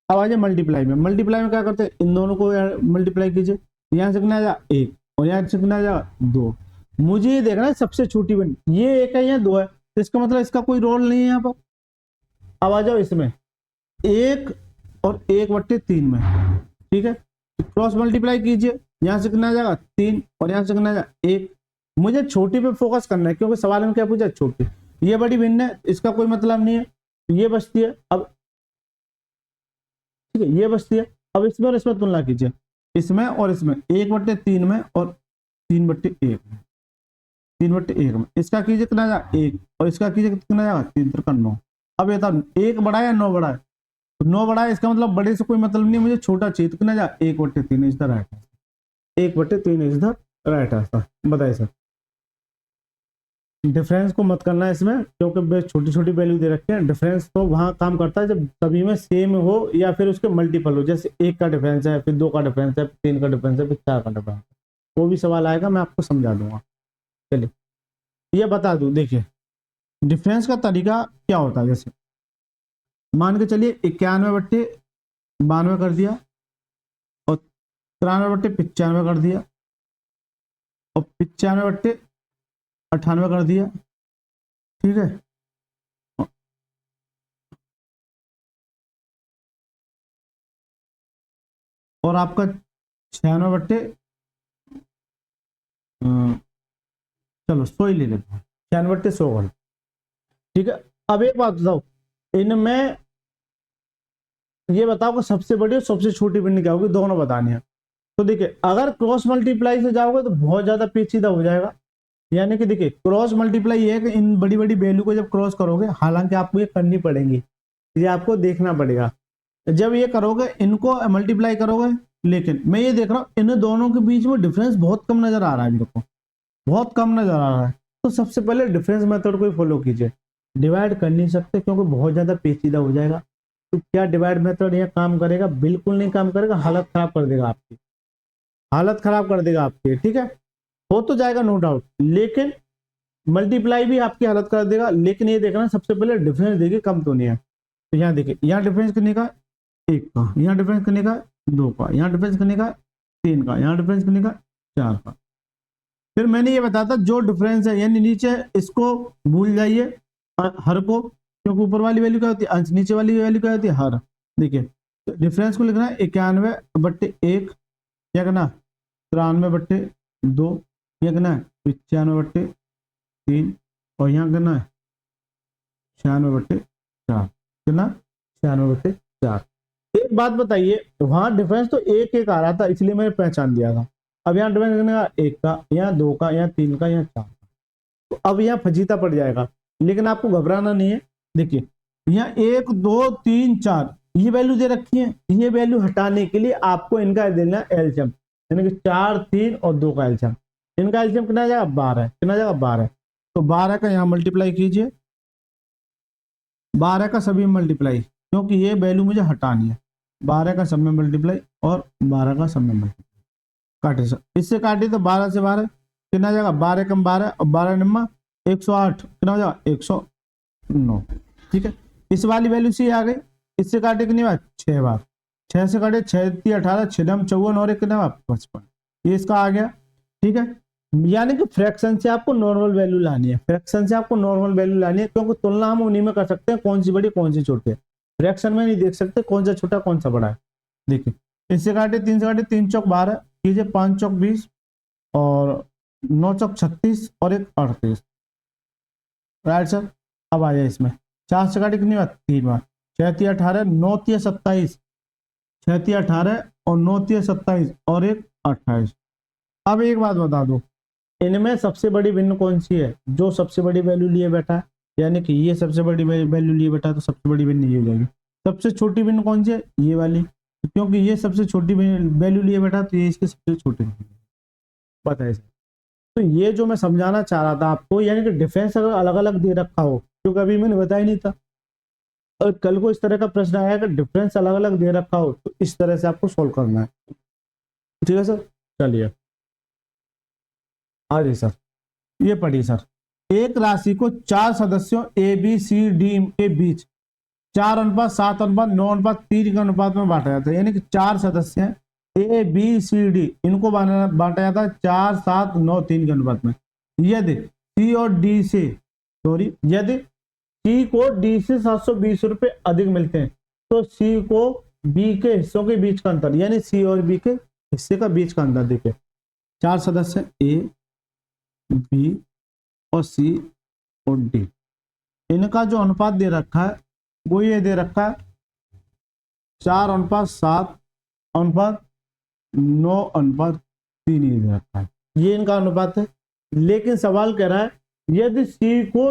अब आ जाए मल्टीप्लाई में। मल्टीप्लाई में क्या करते हैं, इन दोनों को मल्टीप्लाई कीजिए, यहाँ से कितना आ जाएगा एक और यहाँ से कितना आ जाएगा दो। मुझे ये देखना है सबसे छोटी वन, ये एक है या दो है, तो इसका मतलब इसका कोई रोल नहीं है यहाँ पर। अब आ जाओ इसमें एक और 1/3 में। ठीक है, क्रॉस मल्टीप्लाई कीजिए, यहाँ से कितना आ जाएगा तीन और यहाँ से कितना आ जाएगा एक। मुझे छोटी पे फोकस करना है क्योंकि सवाल में क्या पूछा, छोटी। ये बड़ी भिन्न है, इसका कोई मतलब नहीं है, ये बचती है। अब ठीक है, ये बचती है। अब इसमें और इसमें तुलना कीजिए, इसमें और इसमें 1/3 में और 3/1 में, 3/1 में। इसका कीजिए कितना जाएगा एक और इसका कीजिए कितना जाएगा 3×9। अब ये था एक बड़ा है 9 बड़ा है, तो 9 बड़ा है, इसका मतलब बड़े से कोई मतलब नहीं, मुझे छोटा चाहिए, तो कितना जाएगा 1/3 is the right answer. 1/3 is the right answer. बताइए सर, डिफरेंस को मत करना है इसमें क्योंकि छोटी छोटी वैल्यू दे रखे हैं। डिफरेंस तो वहां काम करता है जब सभी में सेम हो या फिर उसके मल्टीपल हो, जैसे एक का डिफरेंस है, फिर दो का डिफरेंस है, तीन का डिफरेंस है, फिर चार का डिफरेंस है, वो भी सवाल आएगा, मैं आपको समझा दूंगा। चलिए ये बता दूं, देखिए डिफरेंस का तरीका क्या होता है। जैसे मान के चलिए 91/92 कर दिया और 93/95 कर दिया और 95/98 कर दिया। ठीक है, और आपका 96 चलो 100 ही ले लेते हैं, 96/100 कर। ठीक है, अब एक बात बताओ, इनमें ये बताओ कि सबसे बड़ी और सबसे छोटी भिन्न क्या होगी, दोनों बतानी है। तो देखिए अगर क्रॉस मल्टीप्लाई से जाओगे तो बहुत ज्यादा पेचीदा हो जाएगा। यानी कि देखिए क्रॉस मल्टीप्लाई ये है कि इन बड़ी बड़ी वैल्यू को जब क्रॉस करोगे, हालांकि आपको ये करनी पड़ेगी, ये आपको देखना पड़ेगा। जब ये करोगे इनको मल्टीप्लाई करोगे, लेकिन मैं ये देख रहा हूँ इन दोनों के बीच में डिफरेंस बहुत कम नजर आ रहा है मेरे को, बहुत कम नजर आ रहा है। तो सबसे पहले डिफरेंस मेथड को ही फॉलो कीजिए। डिवाइड कर नहीं सकते क्योंकि बहुत ज्यादा पेचीदा हो जाएगा। तो क्या डिवाइड मेथड यहाँ काम करेगा? बिल्कुल नहीं काम करेगा, हालत खराब कर देगा आपकी, हालत खराब कर देगा आपकी। ठीक है, हो तो जाएगा नो डाउट, लेकिन मल्टीप्लाई भी आपकी हालत कर देगा। लेकिन ये देखना सबसे पहले डिफरेंस देखिए कम तो नहीं है। तो यहाँ देखिए, यहाँ डिफरेंस करने का 1 का, यहाँ डिफरेंस करने का 2 का, यहाँ डिफरेंस करने का 3 का, यहाँ डिफरेंस करने का 4 का। फिर मैंने ये बताया था जो डिफरेंस है यानी नीचे इसको भूल जाइए, हर को, क्योंकि ऊपर वाली वैल्यू क्या होती है अंश, नीचे वाली वैल्यू क्या होती है हर। देखिए तो डिफरेंस को लिखना है 91/1, क्या करना 93/2, क्या करना है 95/3, और यहाँ करना है 96/4, कितना 96/4। एक बात बताइए, वहां डिफरेंस तो एक एक आ रहा था इसलिए मैंने पहचान दिया था। अब यहाँ डिफरेंस करने का 1 का, यहाँ 2 का, यहाँ 3 का, यहाँ 4 का, तो अब यहाँ फजीता पड़ जाएगा। लेकिन आपको घबराना नहीं है। देखिए यहाँ 1 2 3 4 ये वैल्यू दे रखी है, ये वैल्यू हटाने के लिए आपको इनका देना एलसीएम, यानी कि 4 3 और 2 का एलसीएम। इनका एलसीएम कितना जाएगा 12, कितना जाएगा 12। तो 12 का यहाँ मल्टीप्लाई कीजिए, 12 का सभी मल्टीप्लाई, क्योंकि ये वैल्यू मुझे हटानी है। 12 का सब में मल्टीप्लाई और 12 का सब में मल्टीप्लाई, काटे सर, इससे काटे तो 12 से 12 कितना जाएगा 12 कम 12 और 12 नम्मा 108, कितना हो जाएगा 109। ठीक है, इस वाली वैल्यू से आ गई, इससे काटे कितनी बार 6 बार, 6 से काटे 6 3 18, 6 9 54 और 1 कितना बार 55, ये इसका आ गया। ठीक है, यानी कि फ्रैक्शन से आपको नॉर्मल वैल्यू लानी है, फ्रैक्शन से आपको नॉर्मल वैल्यू लानी है, क्योंकि तुलना हम उन्हीं में कर सकते हैं कौन सी बड़ी कौन सी छोटी है। फ्रैक्शन में नहीं देख सकते कौन सा छोटा कौन सा बड़ा है। देखिए इससे काटे 3 से काटे 3 चौक 12 कीजिए, 5 चौक 20 और 9 चौक 36 और 1 38, राइट सर। अब आ जाए इसमें 4 से काटे कितनी बार 3 बार, 6 3 18, 9 3 27, 6 3 18 और 9 3 27 और 1 28। अब एक बात बता दो, इनमें सबसे बड़ी भिन्न कौन सी है? जो सबसे बड़ी वैल्यू लिए बैठा है, यानी कि ये सबसे बड़ी वैल्यू लिए बैठा है, तो सबसे बड़ी भिन्न ये हो जाएगी। सबसे छोटी भिन्न कौन सी है? ये वाली, क्योंकि ये सबसे छोटी वैल्यू लिए बैठा तो ये इसकी सबसे छोटी बताइए सर। तो ये जो मैं समझाना चाह रहा था आपको, यानी कि डिफरेंस अगर अलग अलग दे रखा हो, क्योंकि अभी मैंने बताया नहीं था, और कल को इस तरह का प्रश्न आया कि डिफरेंस अलग अलग दे रखा हो तो इस तरह से आपको सोल्व करना है। ठीक है सर, चलिए आ जाइए सर, ये पढ़िए सर। एक राशि को 4 सदस्यों ए बी सी डी के बीच 4:7:9:3 के अनुपात में बांटा जाता है, यानी कि 4 सदस्य हैं ए बी सी डी, इनको बांटा जाता है 4 7 9 3 के अनुपात में। यदि सी और डी से यदि सी को डी से 720 रुपए अधिक मिलते हैं तो सी को बी के हिस्सों के बीच का अंतर, यानी सी और बी के हिस्से का बीच का अंतर। देखिए 4 सदस्य ए बी और सी और डी, इनका जो अनुपात दे रखा है वो ये दे रखा है 4:7:9:3 ये दे रखा है, ये इनका अनुपात है। लेकिन सवाल कह रहा है यदि सी को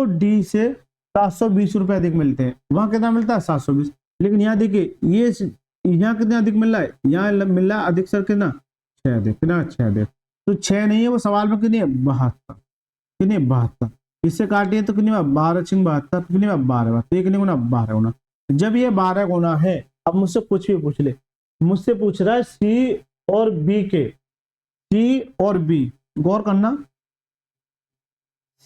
डी से 720 रुपए अधिक मिलते हैं, वहां कितना मिलता है 720, लेकिन यहाँ देखिए ये यहाँ कितना अधिक मिल रहा है, यहाँ मिल रहा है अधिक सर कितना 6 अधिक, कितना 6 अधिक, तो 6 नहीं है वो सवाल में कितनी है 72, कितनी 72, इससे काटिए तो कितनी 12 6 72, कितनी 12 तो ये कितनी गुना 12 गुना। जब ये 12 गुना है, अब मुझसे कुछ भी पूछ ले, मुझसे पूछ रहा है सी और बी के, सी और बी, गौर करना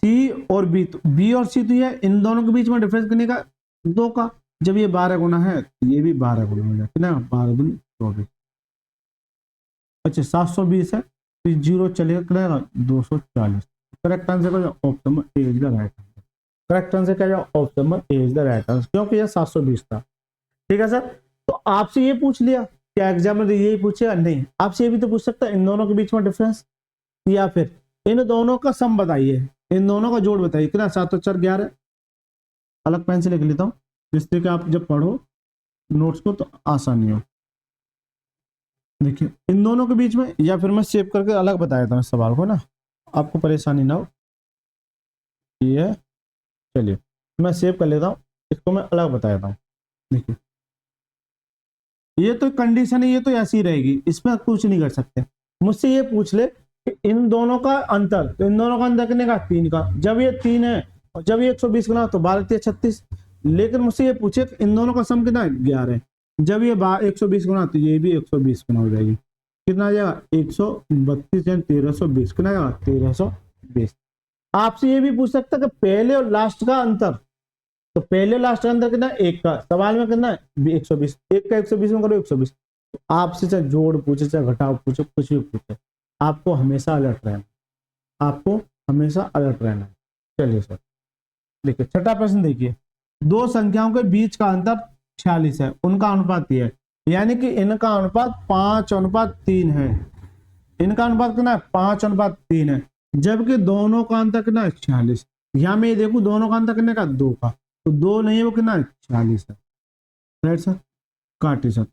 सी और बी, तो बी और सी तो ये इन दोनों के बीच में डिफरेंस करने का 2 का, जब ये 12 गुना है तो ये भी 12 गुना हो जाए, कितना 12 दूनी 24। अच्छा 720 है तो जीरो चलेगा, कितना 240। करेक्ट आंसर का option A is the right answer, correct answer क्या जाएगा option A is the right answer, क्योंकि ये 720 था। ठीक है सर, तो आपसे ये पूछ लिया, क्या एग्जाम में यही पूछेगा? नहीं, आपसे ये भी तो पूछ सकता है इन दोनों के बीच में डिफरेंस, या फिर इन दोनों का सम बताइए, इन दोनों का जोड़ बताइए, कितना 7 और 4 11। अलग पेन से लिख लेता हूँ जिससे कि आप जब पढ़ो नोट्स को तो आसानी हो। देखिए इन दोनों के बीच में, या फिर मैं सेव करके अलग बताया था इस सवाल को ना, आपको परेशानी ना हो। ये चलिए मैं सेव कर लेता हूँ, इसको मैं अलग बताया था। देखिए ये तो कंडीशन है, ये तो ऐसी ही रहेगी, इसमें कुछ नहीं कर सकते। मुझसे ये पूछ ले इन दोनों का अंतर, तो इन दोनों का अंतर कितने का, 3 का। जब ये 3 है और जब ये 120 गुना तो 12 36। लेकिन मुझसे ये पूछे इन दोनों का सम कितना है, 11 है। जब ये 120 गुना तो ये भी 120 गुना हो जाएगी। कितना आ जाएगा, 132 यानी 1320। कितना आएगा, 1320। आपसे ये भी पूछ सकता है कि पहले और लास्ट का अंतर, तो पहले लास्ट का अंतर कितना है, 1 का। सवाल में कितना है, 120। 1 का 120 में करो 120। तो आपसे चाहे जोड़ पूछे चाहे घटाव पूछे कुछ भी पूछे, आपको हमेशा अलर्ट रहना, आपको हमेशा अलर्ट रहना है। चलिए सर देखिए छठा प्रश्न देखिए, दो संख्याओं के बीच का अंतर 46 है, उनका अनुपात ये है, यानी कि इनका अनुपात 5:3 है। इनका अनुपात कितना है, 5:3 है, जबकि दोनों का अंतर कितना है, 46। यहां मैं ये देखूं दोनों का अंतर कितने का, 2 का, तो 2 नहीं है वो कितना है, 46 है। राइट सर, काटे सर।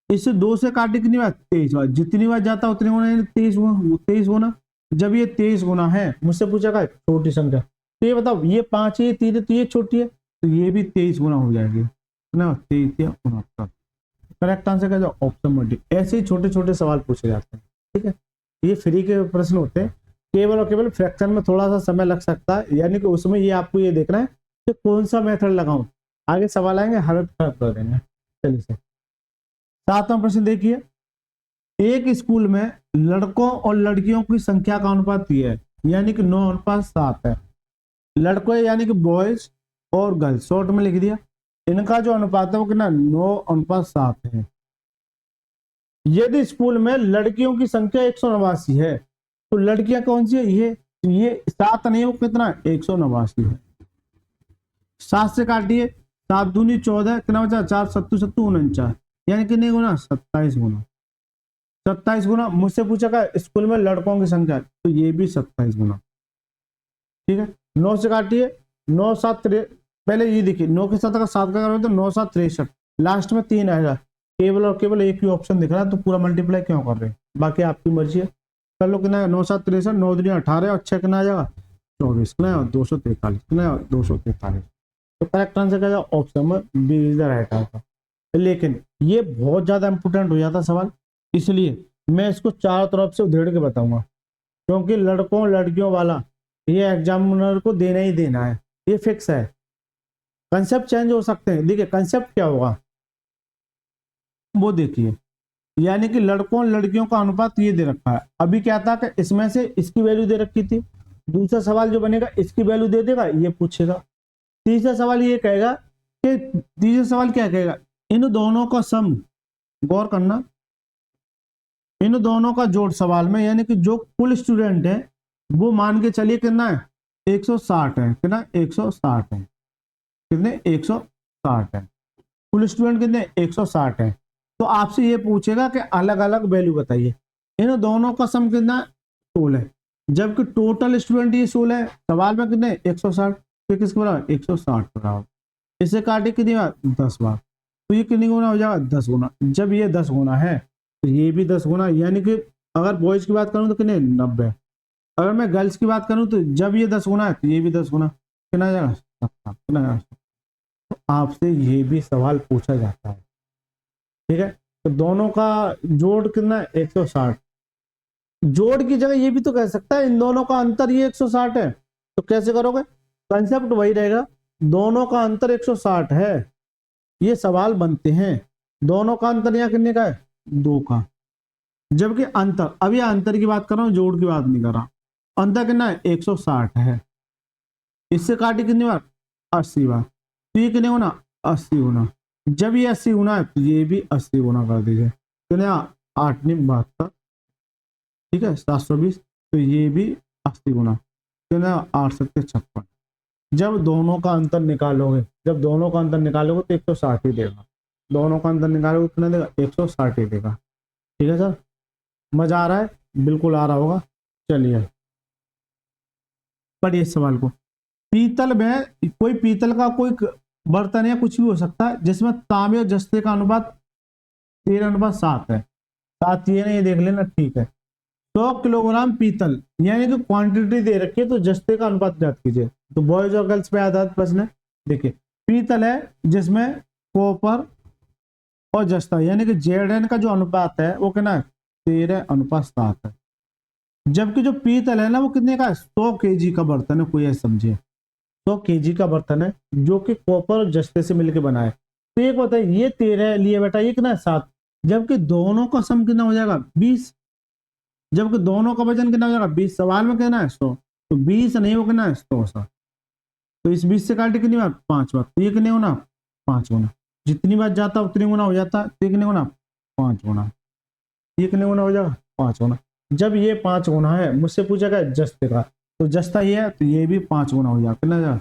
इससे 2 से काटे कितनी बार, 23 बार। जितनी बार जाता उतनी गुना, यानी 23 गुना, 23 गुना। जब ये 23 गुना है, मुझसे पूछा छोटी संख्या, तो ये बताओ ये 5 है, ये 3 है, तो ये छोटी है, तो ये भी 23 गुना हो जाएगी ना, 23 या 69। करेक्ट आंसर क्या जाओ, ऑप्शन नंबर डी। ऐसे ही छोटे छोटे सवाल पूछे जाते हैं, ठीक है। ये फ्री के प्रश्न होते हैं, केवल और केवल फ्रैक्शन में थोड़ा सा समय लग सकता है, यानी कि उसमें ये आपको ये देखना है कि कौन सा मेथड लगाऊं। आगे सवाल आएंगे हालत खराब कर देंगे। चलिए सर 7वां प्रश्न देखिए, एक स्कूल में लड़कों और लड़कियों की संख्या का अनुपात ये है, यानी कि 9:7 है। लड़कों यानी कि बॉयज और गर्ल्स, शॉर्ट में लिख दिया। इनका जो अनुपात है वो कितना, 9:7 है। यदि स्कूल में लड़कियों की संख्या 189 है, तो लड़कियां कौन सी है, ये 7 नहीं, वो कितना, 189 है। 7 से काटिए, 7 दूनी 14, कितना बचा, 4 सत्तू सत्तू 49, यानी कितने गुना, 27 गुना। 27 गुना। मुझसे पूछा का स्कूल में लड़कों की संख्या, तो ये भी 27 गुना। ठीक है, 9 से काटिए, 9 7 पहले ये देखिए 9 के साथ अगर 7 का करोगे तो 9 7 63, लास्ट में 3 आएगा। केवल और केवल एक ही ऑप्शन दिख रहा है, तो पूरा मल्टीप्लाई क्यों कर रहे हैं, बाकी आपकी मर्जी है। कर लो, कितना है, 9 7 63, 9 दूनी 18 और 6 कितना आ जाएगा, 24, कितना है 243, कितना है 243। तो करेक्ट आंसर क्या जाएगा, ऑप्शन में B is the right answer. लेकिन ये बहुत ज्यादा इंपोर्टेंट हो जाता सवाल, इसलिए मैं इसको चारों तरफ से उधेड़ के बताऊंगा, क्योंकि लड़कों लड़कियों वाला ये एग्जामिनर को देना ही देना है, ये फिक्स है। कंसेप्ट चेंज हो सकते हैं, देखिए कंसेप्ट क्या होगा वो देखिए, यानी कि लड़कों लड़कियों का अनुपात ये दे रखा है। अभी क्या था कि इसमें से इसकी वैल्यू दे रखी थी, दूसरा सवाल जो बनेगा इसकी वैल्यू दे देगा, ये पूछेगा। तीसरा सवाल ये कहेगा कि, तीसरा सवाल क्या कहेगा, इन दोनों का सम, गौर करना, इन दोनों का जोड़ सवाल में, यानी कि जो कुल स्टूडेंट है वो मान के चलिए कितना है, 160 है। कितना, 160 है। कितने, 160 है। कुल स्टूडेंट कितने, 160 है। तो आपसे ये पूछेगा कि अलग अलग वैल्यू बताइए। इन दोनों का सम कितना, 16 है, जबकि टोटल स्टूडेंट ये 16 है। सवाल में कितने, 160, तो किसके बराबर, 160 बराबर। इसे काटे कितनी बार, 10 बार, तो ये कितनी गुना हो जाएगा, 10 गुना। जब ये 10 गुना है तो ये भी 10 गुना, यानी कि अगर बॉयज की बात करूं तो कितने, 90। अगर मैं गर्ल्स की बात करूं तो जब ये 10 गुना है तो ये भी 10 गुना, कितना आ जाएगा, 70। कितना आ जाएगा। तो आपसे ये भी सवाल पूछा जाता है, ठीक है। तो दोनों का जोड़ कितना है, 160। जोड़ की जगह ये भी तो कह सकता है इन दोनों का अंतर ये 160 है, तो कैसे करोगे, कंसेप्ट वही रहेगा, दोनों का अंतर 160 है, ये सवाल बनते हैं। दोनों का अंतर यहाँ कितने का है, 2 का, जबकि अंतर, अब ये अंतर की बात कर रहा हूं, जोड़ की बात नहीं कर रहा। अंतर कितना है, 160 है। इससे काटी कितनी बार, 80 बार, तो ये कितने गुना, 80 गुना। जब ये 80 गुना है तो ये भी 80 गुना कर दीजिए, कितने, 8 × 72, ठीक है, 720। तो ये भी 80 गुना, कितने, 8 × 7 = 56। जब दोनों का अंतर निकालोगे, जब दोनों का अंतर निकालोगे तो 160 ही देगा। दोनों का अंतर निकालोगे कितना देगा, 160 ही देगा। ठीक है सर, मजा आ रहा है, बिल्कुल आ रहा होगा। चलिए पढ़िए इस सवाल को। पीतल में, कोई पीतल का कोई बर्तन या कुछ भी हो सकता है जिसमें तांबे और जस्ते का अनुपात 13:7 है। साथ ये नहीं देख लेना, ठीक है। 100 किलोग्राम पीतल, यानी कि क्वांटिटी दे रखी है, तो जस्ते का अनुपात ज्ञात कीजिए। तो बॉयज और गर्ल्स पे आधारित प्रश्न है। देखिए पीतल है जिसमें कॉपर और जस्ता, यानी कि Zn का जो अनुपात है वो कितना है, 13:7 है। जबकि जो पीतल है ना वो कितने का है, 100 केजी का बर्तन है, कोई ऐसा समझिए 100 केजी का बर्तन है जो कि कॉपर और जस्ते से मिलकर बना है। तो एक बताइए ये 13 लिए बेटा, ये कितना है 7, जबकि दोनों का सम कितना हो जाएगा 20, जबकि दोनों का वजन कितना हो जाएगा 20, सवाल में कहना है 100, तो 20 नहीं हो कितना है 100 सा, तो इस 20 से काटे कितनी बार 5 बार, तो ये कितने गुना 5 गुना, जितनी बार जाता उतनी गुना हो जाता, तो कितने गुना 5 गुना, ये कितने गुना हो जाएगा 5 गुना। जब ये 5 गुना है, मुझसे पूछा गया जस्ते का, तो जस्ता ये है तो ये भी 5 गुना हो जाएगा, कितना जाएगा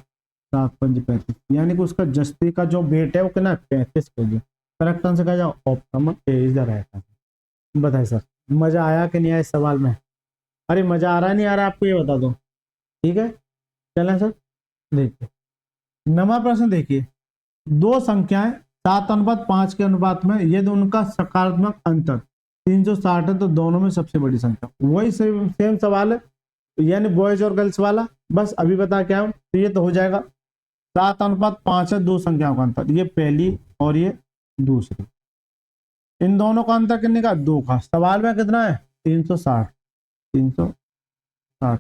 7 5 35, यानी कि उसका जस्ते का जो वेट है वो कितना 35 केजी। करेक्ट आंसर क्या जाओ option A is the right answer. बताइए सर मजा आया कि नहीं आया इस सवाल में? अरे मजा आ रहा नहीं आ रहा आपको, ये बता दो, ठीक है चलें सर। देखिए नवा प्रश्न देखिए, दो संख्याएं 7:5 के अनुपात में यदि उनका सकारात्मक अंतर 360 है तो दोनों में सबसे बड़ी संख्या, वही सेम सवाल है, यानी बॉयज और गर्ल्स वाला, बस अभी बता क्या हूं, तो ये तो हो जाएगा 7:5 है दो संख्याओं का अंतर, ये पहली और ये दूसरी, इन दोनों का अंतर कितने का 2 का, सवाल में कितना है 360, 360,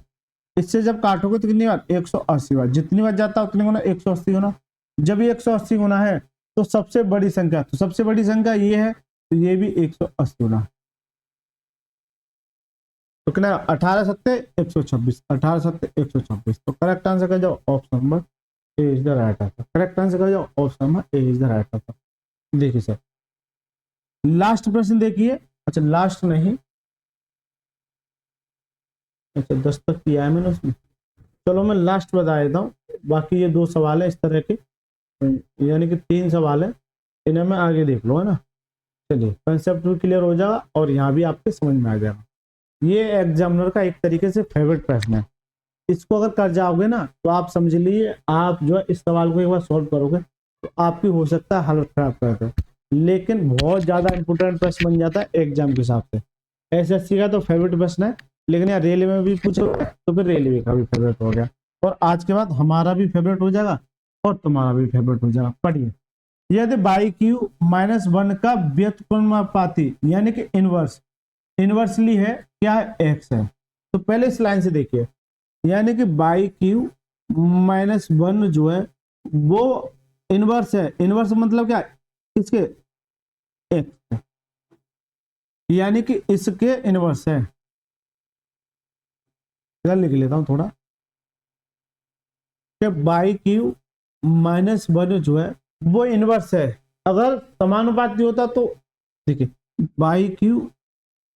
इससे जब काटोगे तो कितनी बार 180 बार, जितनी बार जाता है उतनी गुना 180 गुना, जब ये 180 गुना है तो सबसे बड़ी संख्या, तो सबसे बड़ी संख्या ये है तो ये भी 180 गुना, तो कितना 18 सत्ते 126, 18 सत्ते 126, तो करेक्ट आंसर का जाओ option number A is the right answer. Correct answer का जाओ option number A is the right answer. देखिए सर लास्ट प्रश्न देखिए, अच्छा लास्ट नहीं, अच्छा 10 तक किया है मैंने उसमें, चलो मैं लास्ट बता देता हूँ, बाकी ये 2 सवाल है इस तरह के, यानी कि 3 सवाल है, इन्हें मैं आगे देख लो है ना। चलिए कंसेप्ट भी क्लियर हो जाएगा और यहाँ भी आपके समझ में आ जाएगा। ये एग्जामिनर का एक तरीके से फेवरेट प्रश्न है, इसको अगर कर जाओगे ना तो आप समझ लीजिए, आप जो है इस सवाल को एक बार सॉल्व करोगे तो आपकी हो सकता है हालत खराब कर दे, लेकिन बहुत ज्यादा इंपोर्टेंट प्रश्न बन जाता है एग्जाम के हिसाब से। एसएससी का तो फेवरेट प्रश्न है, लेकिन यार रेलवे में भी पूछो तो फिर रेलवे का भी फेवरेट हो गया, और आज के बाद हमारा भी फेवरेट हो जाएगा और तुम्हारा भी फेवरेट हो जाएगा। पढ़िए, यदि बाई क्यू -1 का व्युत्क्रमानुपाती यानी कि इनवर्स, इनवर्सली है क्या है एक्स है, तो पहले इस लाइन से देखिए, यानी कि बाई क्यू -1 जो है वो इनवर्स है, इनवर्स मतलब क्या है इसके एक्स, यानी कि इसके इनवर्स है, लिख लेता हूं थोड़ा, कि बाई क्यू -1 जो है वो इनवर्स है, अगर समानुपाती होता तो देखिए बाई क्यू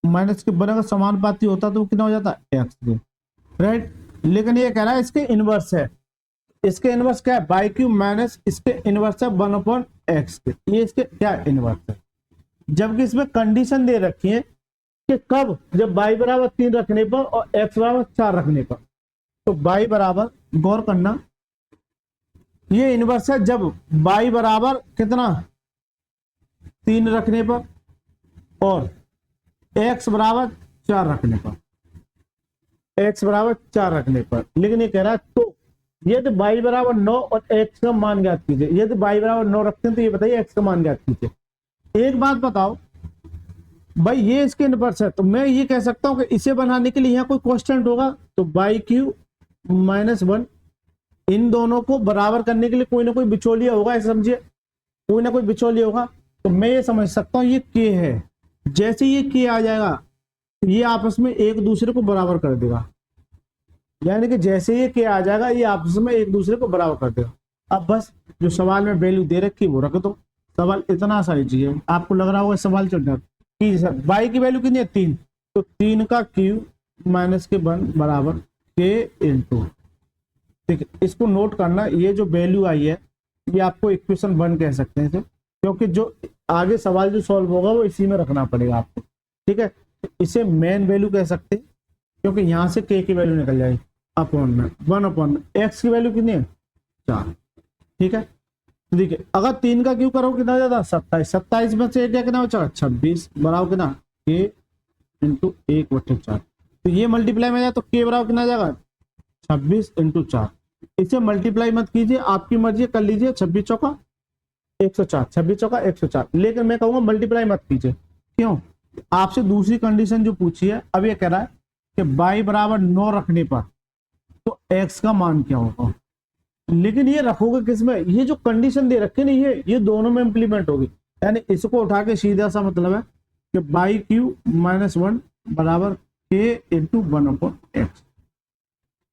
माइनस के बराबर समानुपाती होता तो कितना हो जाता एक्स के, राइट, लेकिन ये कह रहा है इसके इनवर्स है, इसके इनवर्स क्या है बाई क्यू माइनस इसके इनवर्स है 1/x के, ये इसके क्या इनवर्स है, जबकि इसमें कंडीशन दे रखी है कि कब, जब y बराबर 3 रखने पर और x बराबर 4 रखने पर, तो y बराबर गौर करना ये इनवर्स है जब y बराबर कितना 3 रखने पर और x बराबर 4 रखने पर, x बराबर 4 रखने पर, लेकिन ये कह रहा है तो यदि y बराबर 9 और x का मान ज्ञात कीजिए, यदि y बराबर 9 रखते हैं तो ये बताइए x का मान ज्ञात कीजिए। एक बात बताओ भाई, ये इसके इनवर्स है तो मैं ये कह सकता हूं कि इसे बनाने के लिए यहाँ कोई कांस्टेंट होगा, तो बाई क्यू -1 इन दोनों को बराबर करने के लिए कोई ना कोई बिचौलिया होगा, ऐसे समझिए कोई ना कोई बिचौलिया होगा, तो मैं ये समझ सकता हूँ ये के है, जैसे ये के आ जाएगा तो ये आपस में एक दूसरे को बराबर कर देगा, यानी कि जैसे ये के आ जाएगा ये आपस में एक दूसरे को बराबर कर देगा। अब बस जो सवाल में वैल्यू दे रखी वो रख दो, सवाल इतना सारी चीजें, आपको लग रहा होगा सवाल चल रहा कि सर बाई की वैल्यू कितनी है 3, तो 3 का क्यू माइनस के 1 बराबर के इंटू, ठीक है, इसको नोट करना, ये जो वैल्यू आई है ये आपको इक्वेशन 1 कह सकते हैं, क्योंकि जो आगे सवाल जो सॉल्व होगा वो इसी में रखना पड़ेगा आपको, ठीक है, इसे मेन वैल्यू कह सकते हैं क्योंकि यहाँ से के की वैल्यू निकल जाएगी अपॉन में 1/, एक्स की वैल्यू कितनी है 4, ठीक है, देखिए अगर 3 का क्यू करो कितना ज्यादा 27, 27 में से क्या कितना बचा 26 बराबर कितना के इंटू 1/4, तो ये मल्टीप्लाई में जाए तो के बराबर कितना जाएगा 26 इंटू 4, इसे मल्टीप्लाई मत कीजिए, आपकी मर्जी कर लीजिए, 26 चौका 104, 26 चौका 104, लेकिन मैं कहूंगा मल्टीप्लाई मत कीजिए, क्यों, आपसे दूसरी कंडीशन जो पूछी है, अब ये कह रहा है कि y बराबर 9 रखने पर तो x का मान क्या होगा। लेकिन ये रखोगे किसमें, ये जो कंडीशन दे रखी नहीं है ये दोनों में इंप्लीमेंट होगी। यानी इसको उठा के सीधा सा मतलब है कि बाई क्यू माइनस 1 बराबर के इंटू 1/x।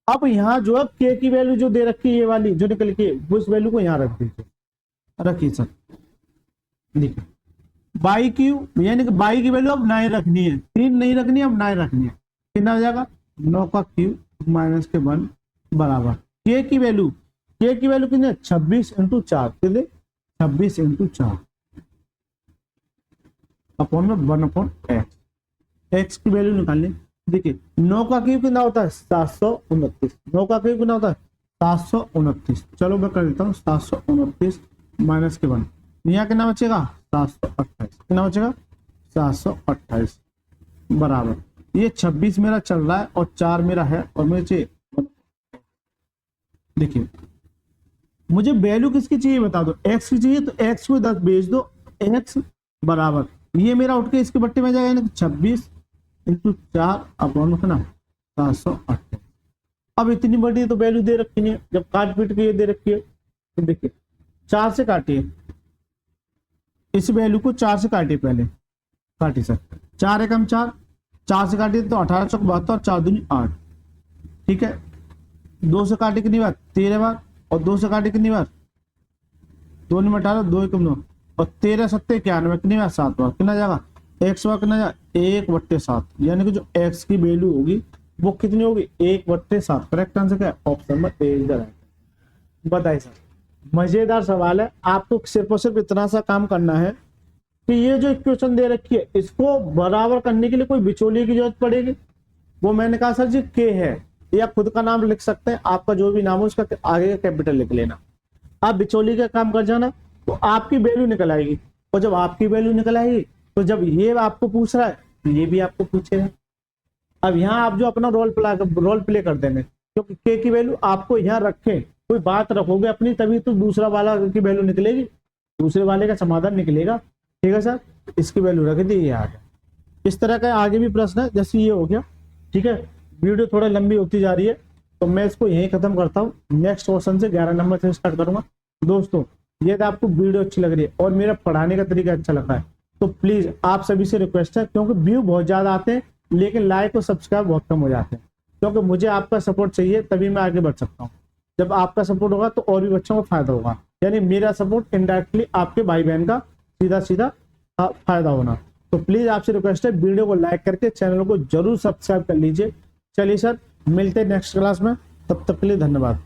अब यहाँ जो है के की वैल्यू जो दे रखी है ये वाली जो निकल के वो इस वैल्यू को यहाँ रख दीजिए, रखिए सर। देखिए बाई क्यू यानी कि बाई की वैल्यू अब 9 रखनी है, 3 नहीं रखनी है, अब 9 रखनी है। कितना हो जाएगा 9 का क्यूब माइनस के 1 बराबर के की वैल्यू कितनी है 26 इंटू 4 कितने 26 इंटू 4 अपॉन में 1/x। x की वैल्यू निकालनी। देखिए 9 का क्यूब कितना होता है 729। 9 का क्यूब कितना होता है 729। चलो मैं कर देता हूँ 729 माइनस के 1, यहाँ कितना बचेगा 728। कितना बचेगा 728 बराबर ये 26 मेरा चल रहा है और 4 मेरा है और मुझे चाहिए। देखिए मुझे वैल्यू किसकी चाहिए बता दो, x की चाहिए तो x को 10 भेज दो। x बराबर ये मेरा उठ के इसके बट्टे में जाएगा यानी 26 इंटू 4 अपॉन कितना 728। अब इतनी बड़ी तो वैल्यू दे रखी नहीं है, जब काट पीट के ये दे रखी है तो देखिए 4 से काटिए, इस वैल्यू को 4 से काटिए, पहले काटिए सर 4 एकम 4, 4 से काटिए तो 18 चौक 72, 4 दूनी 8। ठीक है 2 से काटे कितनी बार 13 बार और 2 से काटे कितनी बार 2 में 18, 2 एकम 9 और 13 सत्ते 91 कितनी बार 7 बार। कितना जाएगा x बार कितना जाएगा 1/7 यानी कि जो x की वैल्यू होगी वो कितनी होगी 1/7। करेक्ट आंसर क्या है ऑप्शन नंबर ए इधर है। बताइए सर मजेदार सवाल है, आपको सिर्फ और सिर्फ इतना सा काम करना है कि ये जो इक्वेशन दे रखी है इसको बराबर करने के लिए कोई बिचौलिए की जरूरत पड़ेगी। वो मैंने कहा सर जी के है, या खुद का नाम लिख सकते हैं, आपका जो भी नाम हो उसका आगे का कैपिटल लिख लेना। आप बिचौलिए का काम कर जाना तो आपकी वैल्यू निकल आएगी, और जब आपकी वैल्यू निकल आएगी तो जब ये आपको पूछ रहा है तो ये भी आपको पूछेगा। अब यहाँ आप जो अपना रोल प्ले कर देंगे, क्योंकि के की वैल्यू आपको यहाँ रखे, कोई बात रखोगे अपनी तभी तो दूसरा वाला की वैल्यू निकलेगी, दूसरे वाले का समाधान निकलेगा। ठीक है सर इसकी वैल्यू रख दी, ये आ गया। इस तरह का आगे भी प्रश्न है जैसे ये हो गया। ठीक है वीडियो थोड़ा लंबी होती जा रही है तो मैं इसको यहीं खत्म करता हूँ, नेक्स्ट क्वेश्चन से 11 नंबर से स्टार्ट करूंगा। दोस्तों यदि आपको वीडियो अच्छी लग रही है और मेरा पढ़ाने का तरीका अच्छा लगा है तो प्लीज आप सभी से रिक्वेस्ट है, क्योंकि व्यू बहुत ज्यादा आते हैं लेकिन लाइक और सब्सक्राइब बहुत कम हो जाते हैं, क्योंकि मुझे आपका सपोर्ट चाहिए तभी मैं आगे बढ़ सकता हूँ। जब आपका सपोर्ट होगा तो और भी बच्चों को फायदा होगा, यानी मेरा सपोर्ट इनडायरेक्टली आपके भाई बहन का सीधा सीधा फायदा होना। तो प्लीज आपसे रिक्वेस्ट है वीडियो को लाइक करके चैनल को जरूर सब्सक्राइब कर लीजिए। चलिए सर मिलते हैं नेक्स्ट क्लास में, तब तक के लिए धन्यवाद।